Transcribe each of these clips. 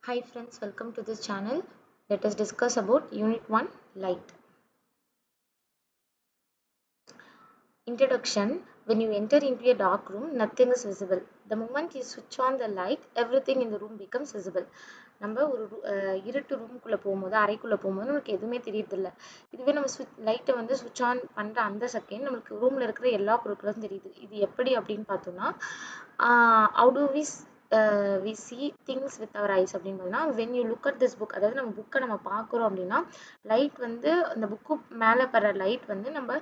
Hi friends, welcome to this channel. Let us discuss about Unit 1 Light. Introduction. When you enter into a dark room, nothing is visible. The moment you switch on the light, everything in the room becomes visible. நம்ம ஒரு இருட்டு ரூம்குள்ளே போகும்போது அறைக்குள்ளே போகும்போது நமக்கு எதுவுமே தெரியறதில்ல. இதுவே நம்ம லைட்டை வந்து ஸ்விட்ச் ஆன் பண்ணுற அந்த செகண்ட் நம்மளுக்கு ரூமில் இருக்கிற எல்லா பொருட்களும் தெரியுது. இது எப்படி அப்படின்னு பார்த்தோம்னா how to we see things with our eyes அப்படின்னு பார்த்தீங்கன்னா when you look at this book, அதாவது நம்ம புக்கை நம்ம பார்க்குறோம் அப்படின்னா லைட் வந்து அந்த புக்கு மேலே வர லைட் வந்து நம்ம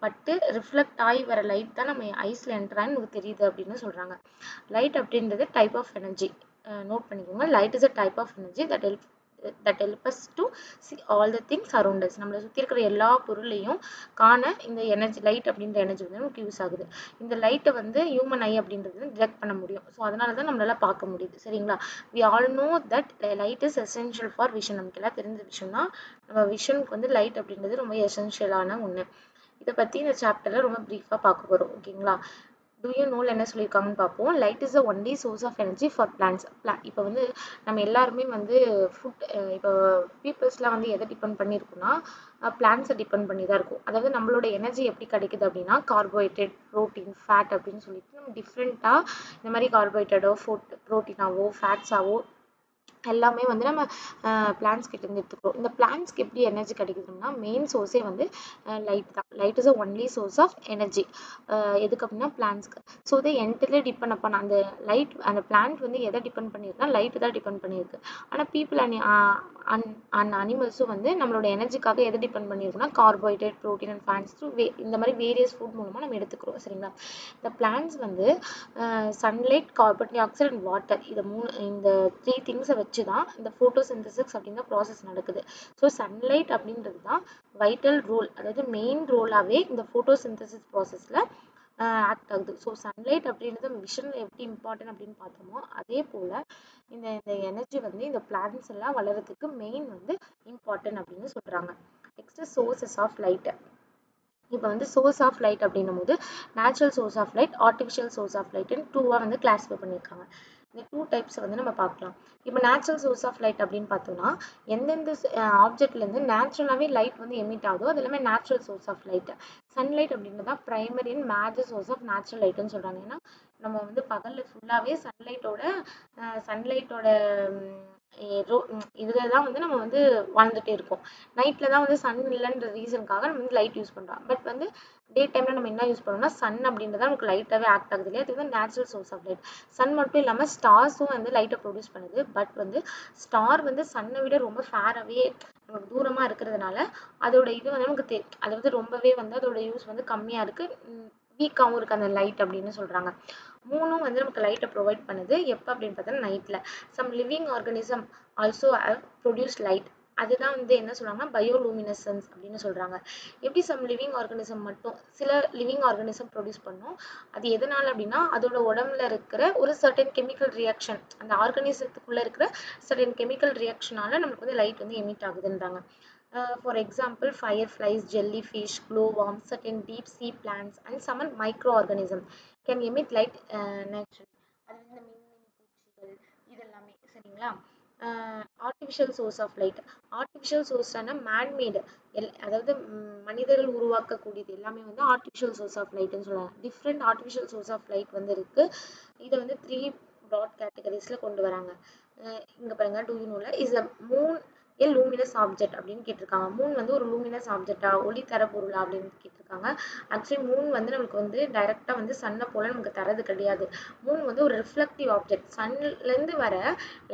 பட்டு ரிஃப்ளெக்ட் ஆகி வர லைட் தான் நம்ம ஐஸில் என்ட்ரான்னு நமக்கு தெரியுது அப்படின்னு சொல்கிறாங்க. லைட் அப்படின்றது டைப் ஆஃப் எனர்ஜி. நோட் பண்ணிக்கோங்க. Light is a type of energy that help us to see all the things around us. நம்மளை சுற்றி இருக்கிற எல்லா பொருளையும் காண இந்த எனர்ஜி லைட் அப்படின்ற எனர்ஜி வந்து நமக்கு யூஸ் ஆகுது. இந்த லைட்டை வந்து ஹியூமன் ஐ அப்படின்றது டிடெக்ட் பண்ண முடியும். ஸோ அதனால தான் நம்மளால பார்க்க முடியுது. சரிங்களா? we all know that light is essential for vision. நமக்கு எல்லாம் தெரிஞ்ச விஷயம் தான். நம்ம விஷனுக்கு வந்து லைட் அப்படின்றது ரொம்ப எசென்ஷியலான ஒன்று. இதை பற்றி இந்த சாப்டரில் ரொம்ப ப்ரீஃபாக பார்க்க போகிறோம். ஓகேங்களா? do you know என்ன சொல்லியிருக்காங்கன்னு பார்ப்போம். Light is the only source of energy for plants. இப்போ வந்து நம்ம எல்லாருமே வந்து ஃபுட் இப்போ பீப்புள்ஸ்லாம் வந்து எதை டிபெண்ட் பண்ணியிருக்குன்னா பிளான்ஸை டிபெண்ட் பண்ணி தான் இருக்கும். அதாவது நம்மளோட எனர்ஜி எப்படி கிடைக்குது அப்படின்னா கார்போஹைட்ரேட், ப்ரோட்டீன், ஃபேட் அப்படின்னு சொல்லிட்டு நம்ம டிஃப்ரெண்ட்டாக இந்த மாதிரி கார்போஹைட்ரேட்டோ ப்ரோட்டீனாவோ ஃபேட்ஸாவோ எல்லாமே வந்து நம்ம பிளான்ஸ் கிட்டேருந்து எடுத்துக்கிறோம். இந்த பிளான்ஸ்க்கு எப்படி எனர்ஜி கிடைக்குதுன்னா மெயின் சோர்ஸே வந்து லைட் தான். Light is a only source of energy. எதுக்கு அப்படின்னா பிளான்ஸ்க்கு. ஸோ இதை என்டர்லி டிபெண்ட் அப்பான் அந்த லைட். அந்த பிளான்ட் வந்து எதை டிபெண்ட் பண்ணியிருக்குன்னா லைட்டு தான் டிபெண்ட் பண்ணியிருக்கு. ஆனால் பீப்புள் அண்ட் அனிமல்ஸும் வந்து நம்மளோட எனர்ஜிக்காக எதை டிபெண்ட் பண்ணியிருக்குன்னா கார்போஹைட்ரேட், ப்ரோட்டீன் அண்ட் ஃபேட்ஸ் இந்த மாதிரி வேரியஸ் ஃபுட் மூலமாக நம்ம எடுத்துக்கிறோம். சரிங்களா? இந்த பிளான்ஸ் வந்து sunlight, carbon di oxide and water இந்த 3 திங்ஸை வச்சு தான் இந்த ஃபோட்டோசிந்தசிஸ் அப்படிங்கிற ப்ராசஸ் நடக்குது. ஸோ சன்லைட் அப்படின்றது தான் வைட்டல் ரோல், அதாவது மெயின் ரோலாகவே இந்த ஃபோட்டோசிந்தசிஸ் ப்ராசஸில் ஆக்ட் ஆகுது. ஸோ சன்லைட் அப்படின்றது விஷனில் எப்படி இம்பார்ட்டன்ட் அப்படின்னு பார்த்தோமோ அதே போல் இந்த எனர்ஜி வந்து இந்த பிளான்ஸ் எல்லாம் வளர்கிறதுக்கு மெயின் வந்து இம்பார்ட்டன்ட் அப்படின்னு சொல்கிறாங்க. Next sources of light. இப்போ வந்து சோர்ஸ் ஆஃப் லைட் அப்படின்னும் போது natural source of light, artificial source of லைட்னு டூவாக வந்து கிளாஸிஃபை பண்ணியிருக்காங்க. இந்த 2 டைப்ஸை வந்து நம்ம பார்க்கலாம். இப்போ நேச்சுரல் சோர்ஸ் ஆஃப் லைட் அப்படின்னு பார்த்தோம்னா எந்தெந்த ஆப்ஜெக்ட்லேருந்து நேச்சுரலாகவே லைட் வந்து எமிட் ஆகுதோ அது எல்லாமே natural source of light. Sunlight அப்படின்றது தான் primary and major source of natural லைட்டுன்னு சொல்கிறாங்க. ஏன்னா நம்ம வந்து பகலில் ஃபுல்லாகவே சன்லைட்டோட இதில் தான் வந்து நம்ம வந்து வாழ்ந்துகிட்டே இருக்கோம். நைட்டில் தான் வந்து சன் இல்லைன்ற ரீசனுக்காக நம்ம வந்து லைட் யூஸ் பண்ணுறோம். பட் வந்து டே டைமில் நம்ம என்ன யூஸ் பண்ணோம்னா சன் அப்படின்றத நமக்கு லைட்டாகவே ஆக்ட் ஆகுது இல்லையா? அது வந்து natural source of light. Sun மட்டும் இல்லாமல் ஸ்டார்ஸும் வந்து லைட்டை ப்ரொடியூஸ் பண்ணுது. பட் வந்து ஸ்டார் வந்து சன்னை விட ரொம்ப ஃபேராகவே நமக்கு தூரமாக இருக்கிறதுனால அதோட இது வந்து நமக்கு அதாவது ரொம்பவே வந்து அதோட யூஸ் வந்து கம்மியாக இருக்குது, வீக்காகவும் இருக்குது அந்த லைட் அப்படின்னு சொல்கிறாங்க. மூணும் வந்து நமக்கு லைட்டை ப்ரொவைட் பண்ணுது. எப்போ அப்படின்னு பார்த்தா நைட்டில். Some living organism also have produce light. அதுதான் வந்து என்ன சொல்கிறாங்கன்னா பயோலூமினசன்ஸ் அப்படின்னு சொல்கிறாங்க. எப்படி சம் லிவிங் ஆர்கானிசம் மட்டும் சில லிவிங் ஆர்கானிசம் ப்ரொடியூஸ் பண்ணும், அது எதனால் அப்படின்னா அதோட உடம்புல இருக்கிற ஒரு சர்டன் கெமிக்கல் ரியாக்ஷன், அந்த ஆர்கானிசத்துக்குள்ளே இருக்கிற சர்டன் கெமிக்கல் ரியாக்ஷனால நமக்கு வந்து லைட் வந்து எமிட் ஆகுதுன்றாங்க. For example fireflies, jellyfish, glowworms, certain deep sea plants and some microorganism can emit light naturally. அது வந்து இந்த பூச்சிகள் இதெல்லாமே. சரிங்களா? Artificial source of light. Artificial சோர்ஸான மேன்மேடு அதாவது மனிதர்கள் உருவாக்கக்கூடியது எல்லாமே வந்து ஆர்டிஃபிஷியல் சோர்ஸ் ஆஃப் லைட்னு சொல்லுவாங்க. Different artificial source of light வந்து இருக்குது. இதை வந்து 3 ப்ராட் கேட்டகரிஸில் கொண்டு வராங்க. இங்கே பாருங்க, do you know is a moon a luminous object அப்படின்னு கேட்டிருக்காங்க. மூன் வந்து ஒரு லூமினஸ் ஆப்ஜெக்டா, ஒளி தர பொருளா அப்படின்னு கேட்டிருக்காங்க. ஆக்சுவலி மூன் வந்து நமக்கு வந்து டைரெக்டாக வந்து சன்னை போல் நமக்கு தரது கிடையாது. மூன் வந்து ஒரு ரிஃப்ளெக்டிவ் ஆப்ஜெக்ட். சன்லேருந்து வர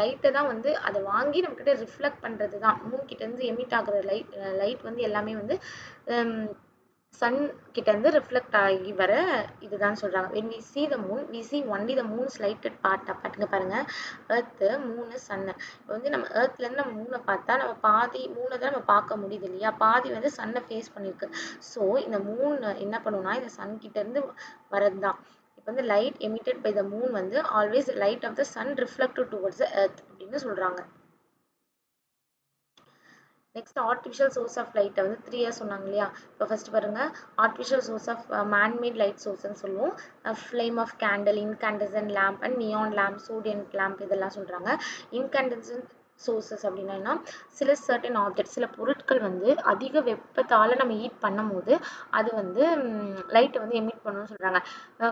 லைட்டை தான் வந்து அதை வாங்கி நம்மக்கிட்ட ரிஃப்ளெக்ட் பண்ணுறது தான். மூன் கிட்டேருந்து எமிட் ஆகிற லைட் வந்து எல்லாமே வந்து சன் கிட்டேருந்து ரிஃப்ளெக்ட் ஆகி வர இதுதான் சொல்கிறாங்க. when we see the moon we see only the moon's lighted part. பாட்டுங்க பாருங்கள், எர்த்து, மூணு, சன்னு. இப்போ வந்து நம்ம எர்த்லேருந்து நம்ம மூணை பார்த்தா நம்ம பாதி மூணை தான் நம்ம பார்க்க முடியுது இல்லையா? பாதி வந்து சன்னை ஃபேஸ் பண்ணியிருக்கு. ஸோ இந்த மூன் என்ன பண்ணுன்னா இந்த சன் கிட்டேருந்து வரது தான். இப்போ வந்து light emitted by the moon வந்து always light of the sun reflected towards the earth அப்படின்னு சொல்கிறாங்க. நெக்ஸ்ட் ஆர்டிஃபிஷியல் சோர்ஸ் ஆஃப் லைட்டை வந்து 3 இயர்ஸ் சொன்னாங்க இல்லையா. இப்போ ஃபர்ஸ்ட் பாருங்க, artificial source of manmade light சோர்ஸ்ன்னு சொல்லுவோம். Flame of candle, incandescent lamp and neon lamp, sodium lamp இதெல்லாம் சொல்கிறாங்க. இன்கேண்டசன்ட் சோர்சஸ் அப்படின்னா சில சர்டன் ஆப்ஜெக்ட், சில பொருட்கள் வந்து அதிக வெப்பத்தால் நம்ம ஹீட் பண்ணும் போது அது வந்து லைட்டை வந்து எமிட் பண்ணணும்னு சொல்கிறாங்க.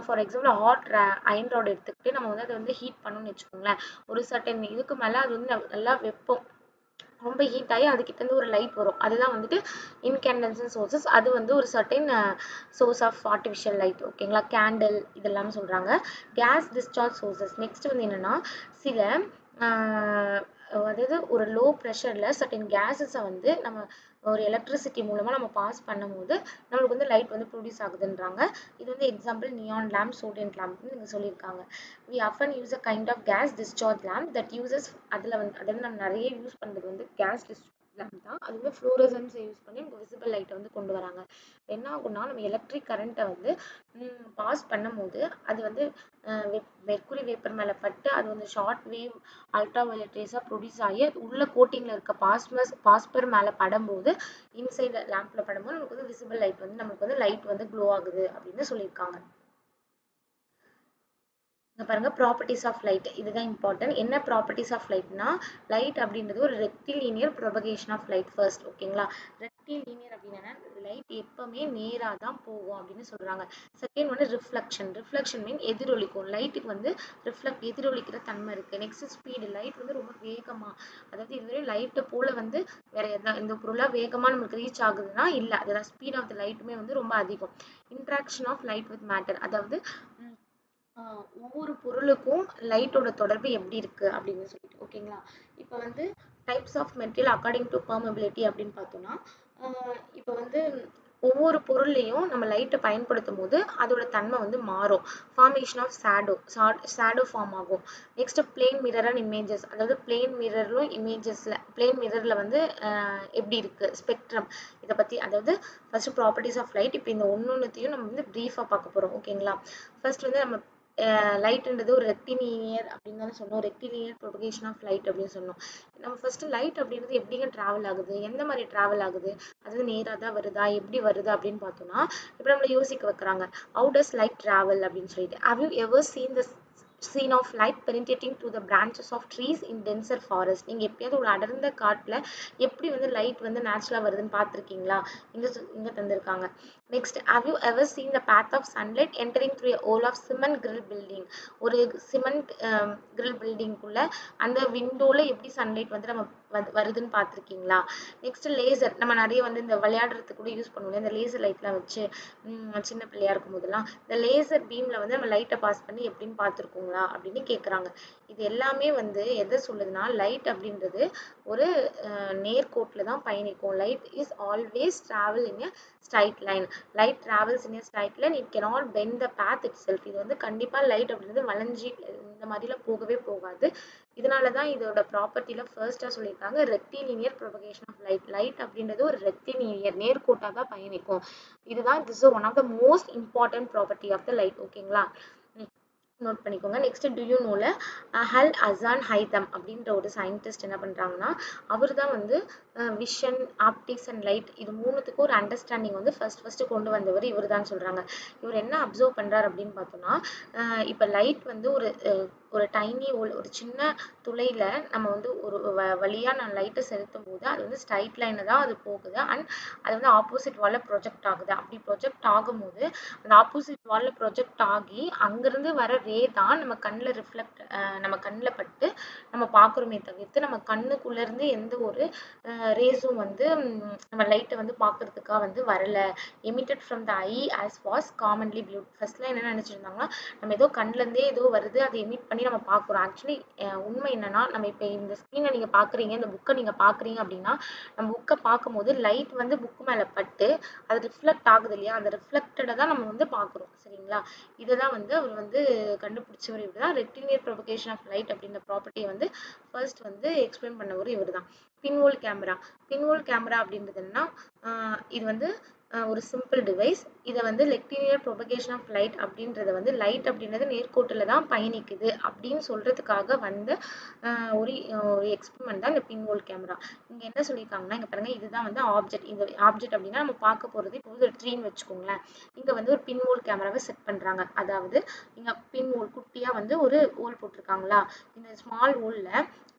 For example hot iron rod எடுத்துக்கிட்டு நம்ம வந்து அதை வந்து ஹீட் பண்ணணும்னு வச்சுக்கோங்களேன். ஒரு சர்டன் இதுக்கு மேலே அது வந்து நல்லா வெப்பம் ரொம்ப ஹீட் ஆகி அதுக்கிட்டேருந்து ஒரு லைட் வரும். அதுதான் வந்துட்டு இன்கேண்டசன்ட் சோர்சஸ். அது வந்து ஒரு certain source of artificial light. ஓகேங்களா. கேண்டில் இதெல்லாம் சொல்கிறாங்க. கேஸ் டிஸ்சார்ஜ் சோர்சஸ் நெக்ஸ்ட் வந்து என்னென்னா சில அதாவது ஒரு லோ ப்ரெஷரில் சர்டன் கேஸஸை வந்து நம்ம ஒரு எலக்ட்ரிசிட்டி மூலமாக நம்ம பாஸ் பண்ணும்போது நம்மளுக்கு வந்து லைட் வந்து ப்ரொடியூஸ் ஆகுதுன்றாங்க. இது வந்து எக்ஸாம்பிள் நியான் லேம்ப், சோடியம் லேம்ப்னு நீங்கள் சொல்லியிருக்காங்க. we often use a kind of gas discharge lamp that uses அதில் வந்து அதை வந்து நம்ம நிறைய யூஸ் பண்ணுறது வந்து கேஸ் டிஸ்சார்ஜ் லேம்ப் தான். அது வந்து ஃப்ளோரசன்ஸை யூஸ் பண்ணி நமக்கு விசிபிள் லைட்டை வந்து கொண்டு வராங்க. என்ன ஆகும்னா நம்ம எலக்ட்ரிக் கரண்ட்டை வந்து பாஸ் பண்ணும்போது அது வந்து மெர்க்குரி வேப்பர் மேலே பட்டு அது வந்து ஷார்ட் வேவ் அல்ட்ரா வயலட் ரேஸாக ப்ரொடியூஸ் ஆகி உள்ள கோட்டிங்கில் இருக்க பாஸ்பர் மேலே படும்போது இன்சைட் லேம்பில் படும்போது நமக்கு வந்து விசிபிள் லைட் வந்து நமக்கு வந்து லைட் வந்து க்ளோ ஆகுது அப்படின்னு சொல்லியிருக்காங்க. இங்கே பாருங்கள், ப்ராப்பர்ட்டிஸ் ஆஃப் லைட் இதுதான் இம்பார்ட்டன்ட். என்ன ப்ராப்பர்ட்டிஸ் ஆஃப் லைட்னா லைட் அப்படின்றது ஒரு rectilinear propagation of light first. ஓகேங்களா. ரெக்டிலீனியர் அப்படின்னா லைட் எப்பவுமே நேராக தான் போகும் அப்படின்னு சொல்கிறாங்க. செகண்ட் வந்து ரிஃப்ளெக்ஷன். ரிஃப்ளெக்ஷன் மீன் எதிரொலிக்கும். லைட்டுக்கு வந்து எதிரொலிக்கிற தன்மை இருக்குது. Next speed. லைட் வந்து ரொம்ப வேகமாக, அதாவது இதுவரை லைட்டை போல் வந்து வேற எந்த பொருளாக வேகமாக நமக்கு ரீச் ஆகுதுன்னா இல்லை, அதோட ஸ்பீட் ஆஃப் த லைட்டுமே வந்து ரொம்ப அதிகம். Interaction of light with matter, அதாவது ஒவ்வொரு பொருளுக்கும் லைட்டோட தொடர்பு எப்படி இருக்கு அப்படின்னு சொல்லிட்டு. ஓகேங்களா. இப்போ வந்து types of material according to permeability அப்படின்னு பார்த்தோம்னா இப்போ வந்து ஒவ்வொரு பொருள்லையும் நம்ம லைட்டை பயன்படுத்தும் போது அதோட தன்மை வந்து மாறும். ஃபார்மேஷன் ஆஃப் ஷேடோ ஃபார்ம் ஆகும். Next plane mirror and images, அதாவது பிளேன் மிரரும் இமேஜஸ்ல பிளேன் மிரர்ல வந்து எப்படி இருக்கு ஸ்பெக்ட்ரம் இதை பத்தி, அதாவது ஃபர்ஸ்ட் ப்ராப்பர்ட்டிஸ் ஆஃப் லைட். இப்போ இந்த ஒன்னொன்னுத்தையும் நம்ம வந்து பிரீஃபா பார்க்க போறோம். ஓகேங்களா. ஃபர்ஸ்ட் வந்து நம்ம லைட்ன்றது ஒரு ரெக்டிலீனியர் அப்படின்னு தானே சொன்னோம். ரெக்டிலீனியர் ப்ரொபகேஷன் ஆஃப் லைட் அப்படின்னு சொன்னோம். நம்ம ஃபர்ஸ்ட் லைட் அப்படின்றது எப்படிங்க ட்ராவல் ஆகுது, எந்த மாதிரி ட்ராவல் ஆகுது, அது நேராக தான் வருதா எப்படி வருது அப்படின்னு பார்த்தோம்னா இப்போ நம்மளை யோசிக்க வைக்கிறாங்க. ஹவு டஸ் லைட் ட்ராவல் அப்படின்னு சொல்லிட்டு. How you ever seen the scene of light penetrating to the branches of trees in denser forest? நீங்கள் எப்பயாவது ஒரு அடர்ந்த காட்டில் எப்படி வந்து லைட் வந்து நேச்சுரலாக வருதுன்னு பார்த்துருக்கீங்களா? இங்கே தந்திருக்காங்க. Next, have you ever seen the path of sunlight entering through a wall of cement grill building? ஒரு சிமெண்ட் grill பில்டிங்குள்ள அந்த விண்டோவில் எப்படி சன்லைட் வந்து நம்ம வருதுன்னு பார்த்துருக்கீங்களா? Next laser. நம்ம நிறைய வந்து இந்த விளையாடுறதுக்கு கூட யூஸ் பண்ணுவோம் இந்த லேசர் லைட்லாம் வச்சு. சின்ன பிள்ளையா இருக்கும் போதெல்லாம் இந்த லேசர் பீம்ல வந்து நம்ம லைட்டை பாஸ் பண்ணி எப்படின்னு பார்த்துருக்கோங்களா அப்படின்னு கேட்குறாங்க. இது எல்லாமே வந்து எதை சொல்லுதுன்னா லைட் அப்படின்றது ஒரு நேர்கோட்டில் தான் பயணிக்கும். Light is always travel in a straight line. Light travels in a straight line. It cannot bend the path itself. இது வந்து கண்டிப்பாக லைட் அப்படின்றது வளைஞ்சி இந்த மாதிரிலாம் போகவே போகாது. இதனால தான் இதோட ப்ராப்பர்ட்டியில் ஃபர்ஸ்ட்டாக சொல்லியிருக்காங்க rectilinear propagation of light. Light அப்படின்றது ஒரு ரெக்டிலீனியர் நேர்கோட்டாக தான் பயணிக்கும். இதுதான் this one of the most important property of the light. ஓகேங்களா. நோட் பண்ணிக்கோங்க. நெக்ஸ்ட் டு நோல ஹல் அசான் ஹைதம் அப்படின்ற ஒரு சயின்டிஸ்ட் என்ன பண்ணுறாங்கன்னா அவர் தான் வந்து விஷன், ஆப்டிக்ஸ் அண்ட் லைட் இது மூணுத்துக்கும் ஒரு அண்டர்ஸ்டாண்டிங் வந்து ஃபர்ஸ்ட் கொண்டு வந்தவர் இவர் தான் சொல்கிறாங்க. இவர் என்ன அப்சர்வ் பண்ணுறாரு அப்படின்னு பார்த்தோம்னா இப்போ லைட் வந்து ஒரு டைனி ஒரு சின்ன துளையில் நம்ம வந்து ஒரு வழியாக நான் லைட்டை செலுத்தும் போது அது வந்து ஸ்ட்ரைட் லைனில் தான் அது போகுது. அண்ட் அது வந்து ஆப்போசிட் வாலில் ப்ரொஜெக்ட் ஆகுது. அப்படி ப்ரொஜெக்ட் ஆகும்போது அந்த ஆப்போசிட் வாலில் ப்ரொஜெக்ட் ஆகி அங்கேருந்து வர ரே தான் நம்ம கண்ணில் நம்ம கண்ணில் பட்டு நம்ம பார்க்குறோமே தவிர்த்து நம்ம கண்ணுக்குள்ளேருந்து எந்த ஒரு ரேஸும் வந்து நம்ம லைட்டை வந்து பார்க்கறதுக்காக வந்து வரல. Emitted from the eye as was commonly viewed. ஃபர்ஸ்ட்லாம் என்ன நினச்சிருந்தாங்கன்னா நம்ம ஏதோ கண்ணிலேருந்தே ஏதோ வருது அதை எமிட் பண்ணி நம்ம பார்க்குறோம். ஆக்சுவலி உண்மை என்னன்னா நம்ம இப்போ இந்த ஸ்க்ரீனை நீங்கள் பார்க்குறீங்க, இந்த புக்கை நீங்கள் பார்க்குறீங்க அப்படின்னா நம்ம புக்கை பார்க்கும்போது லைட் வந்து புக்கு மேலே பட்டு அது ரிஃப்ளெக்ட் ஆகுது இல்லையா, அந்த ரிஃப்ளெக்டடை தான் நம்ம வந்து பார்க்குறோம். சரிங்களா. இதை தான் வந்து அவர் வந்து கண்டுபிடிச்சவர் இவர் தான். ரெக்டிலினியர் ப்ரொபகேஷன் ஆஃப் லைட் அப்படின்ற ப்ராப்பர்ட்டியை வந்து ஃபர்ஸ்ட் வந்து எக்ஸ்பிளைன் பண்ணவர் இவர் தான். Pinhole camera. பின்ஹோல் கேமரா அப்படின்றதுன்னா இது வந்து ஒரு சிம்பிள் டிவைஸ். இதை வந்து லெக்டினியர் ப்ரொபகேஷன் ஆஃப் லைட் அப்படின்றத வந்து லைட் அப்படின்றது நேர்கோட்டில் தான் பயணிக்குது அப்படின்னு சொல்கிறதுக்காக வந்து ஒரு ஒரு எக்ஸ்பெரிமெண்ட் தான் இந்த பின்ஹோல் கேமரா. இங்கே என்ன சொல்லியிருக்காங்கன்னா, இங்கே பாருங்கள், இதுதான் வந்து ஆப்ஜெக்ட். இந்த ஆப்ஜெக்ட் அப்படின்னா நம்ம பார்க்க போகிறது இப்போ வந்து ஒரு ட்ரீன்னு வச்சுக்கோங்களேன். இங்கே வந்து ஒரு பின்ஹோல் கேமராவை செட் பண்ணுறாங்க. அதாவது இங்கே பின்ஹோல் குட்டியாக வந்து ஒரு ஹோல் போட்டிருக்காங்களா, இந்த ஸ்மால் ஹோலில்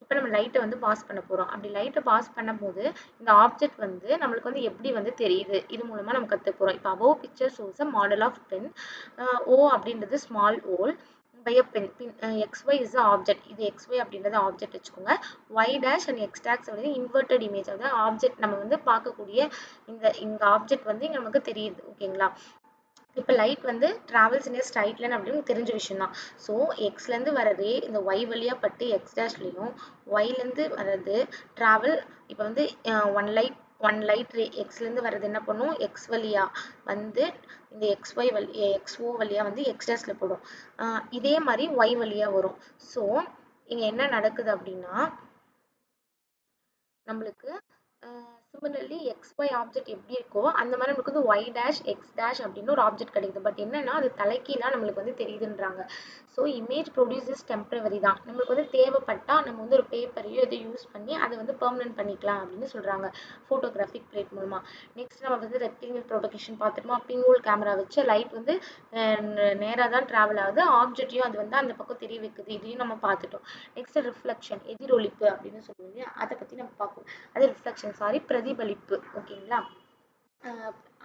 இப்போ நம்ம லைட்டை வந்து பாஸ் பண்ண போகிறோம். அப்படி லைட்டை பாஸ் பண்ணும்போது இந்த ஆப்ஜெக்ட் வந்து நம்மளுக்கு வந்து எப்படி வந்து தெரியுது, இது மூலமாக நம்ம கற்றுக்க போகிறோம். இப்போ above picture shows a model of pen. O அப்படின்றது small whole by a pen. XY is the object. இது XY அப்படின்றது ஆப்ஜெக்ட் வச்சுக்கோங்க. Y dash and X dash வந்து இன்வெர்டட் இமேஜ். அதாவது ஆப்ஜெக்ட் நம்ம வந்து பார்க்கக்கூடிய இந்த ஆப்ஜெக்ட் வந்து நமக்கு தெரியுது. ஓகேங்களா? இப்போ லைட் வந்து ட்ராவல்ஸ் இன் ஸ்ட்ரைட் லைன் அப்படின்னு தெரிஞ்ச விஷயம் தான். ஸோ எக்ஸ்லேருந்து வர ரே இந்த ஒய் வழியாக பட்டு எக்ஸ் டேஷ்லேயும், ஒய்லேருந்து வர்றது ட்ராவல் இப்போ வந்து ஒன் லைட் ரே எக்ஸ்லேருந்து வர்றது என்ன பண்ணும், எக்ஸ் வழியாக வந்து இந்த எக்ஸ்ஓ வழியாக வந்து எக்ஸ் டேஷில் போடும். இதே மாதிரி ஒய் வழியாக வரும். ஸோ இங்கே என்ன நடக்குது அப்படின்னா, நம்மளுக்கு சிமிலர்லி XY ஆப்ஜெக்ட் எப்படி இருக்கோ அந்த மாதிரி நமக்கு வந்து Y dash X dash அப்படின்னு ஒரு ஆப்ஜெக்ட் கிடைக்குது. பட் என்னன்னா அது தலைக்கீழாக நம்மளுக்கு வந்து தெரியுதுன்றாங்க. ஸோ இமேஜ் ப்ரொடியூசஸ் டெம்பரவரி தான். நம்மளுக்கு வந்து தேவைப்பட்டா நம்ம வந்து ஒரு பேப்பரையோ இதை யூஸ் பண்ணி அதை வந்து பெர்மனன்ட் பண்ணிக்கலாம் அப்படின்னு சொல்கிறாங்க ஃபோட்டோகிராஃபிக் பிளேட் மூலமாக. நெக்ஸ்ட் நம்ம வந்து ரெக்டினியல் ப்ரொபகேஷன் பார்த்துட்டோமா. பின்ஹோல் கேமரா வச்சு லைட் வந்து நேராக தான் ட்ராவல் ஆகுது. ஆப்ஜெக்டையும் அது வந்து அந்த பக்கம் தெரிய வைக்குது. இதையும் நம்ம பார்த்துட்டோம். நெக்ஸ்ட் ரிஃப்ளெக்ஷன், எதிரொலிப்பு அப்படின்னு சொல்லுவோம். அதை பற்றி நம்ம பார்ப்போம். அது ரிஃப்ளெக்ஷன், பிரதிபலிப்பு. ஓகேங்களா?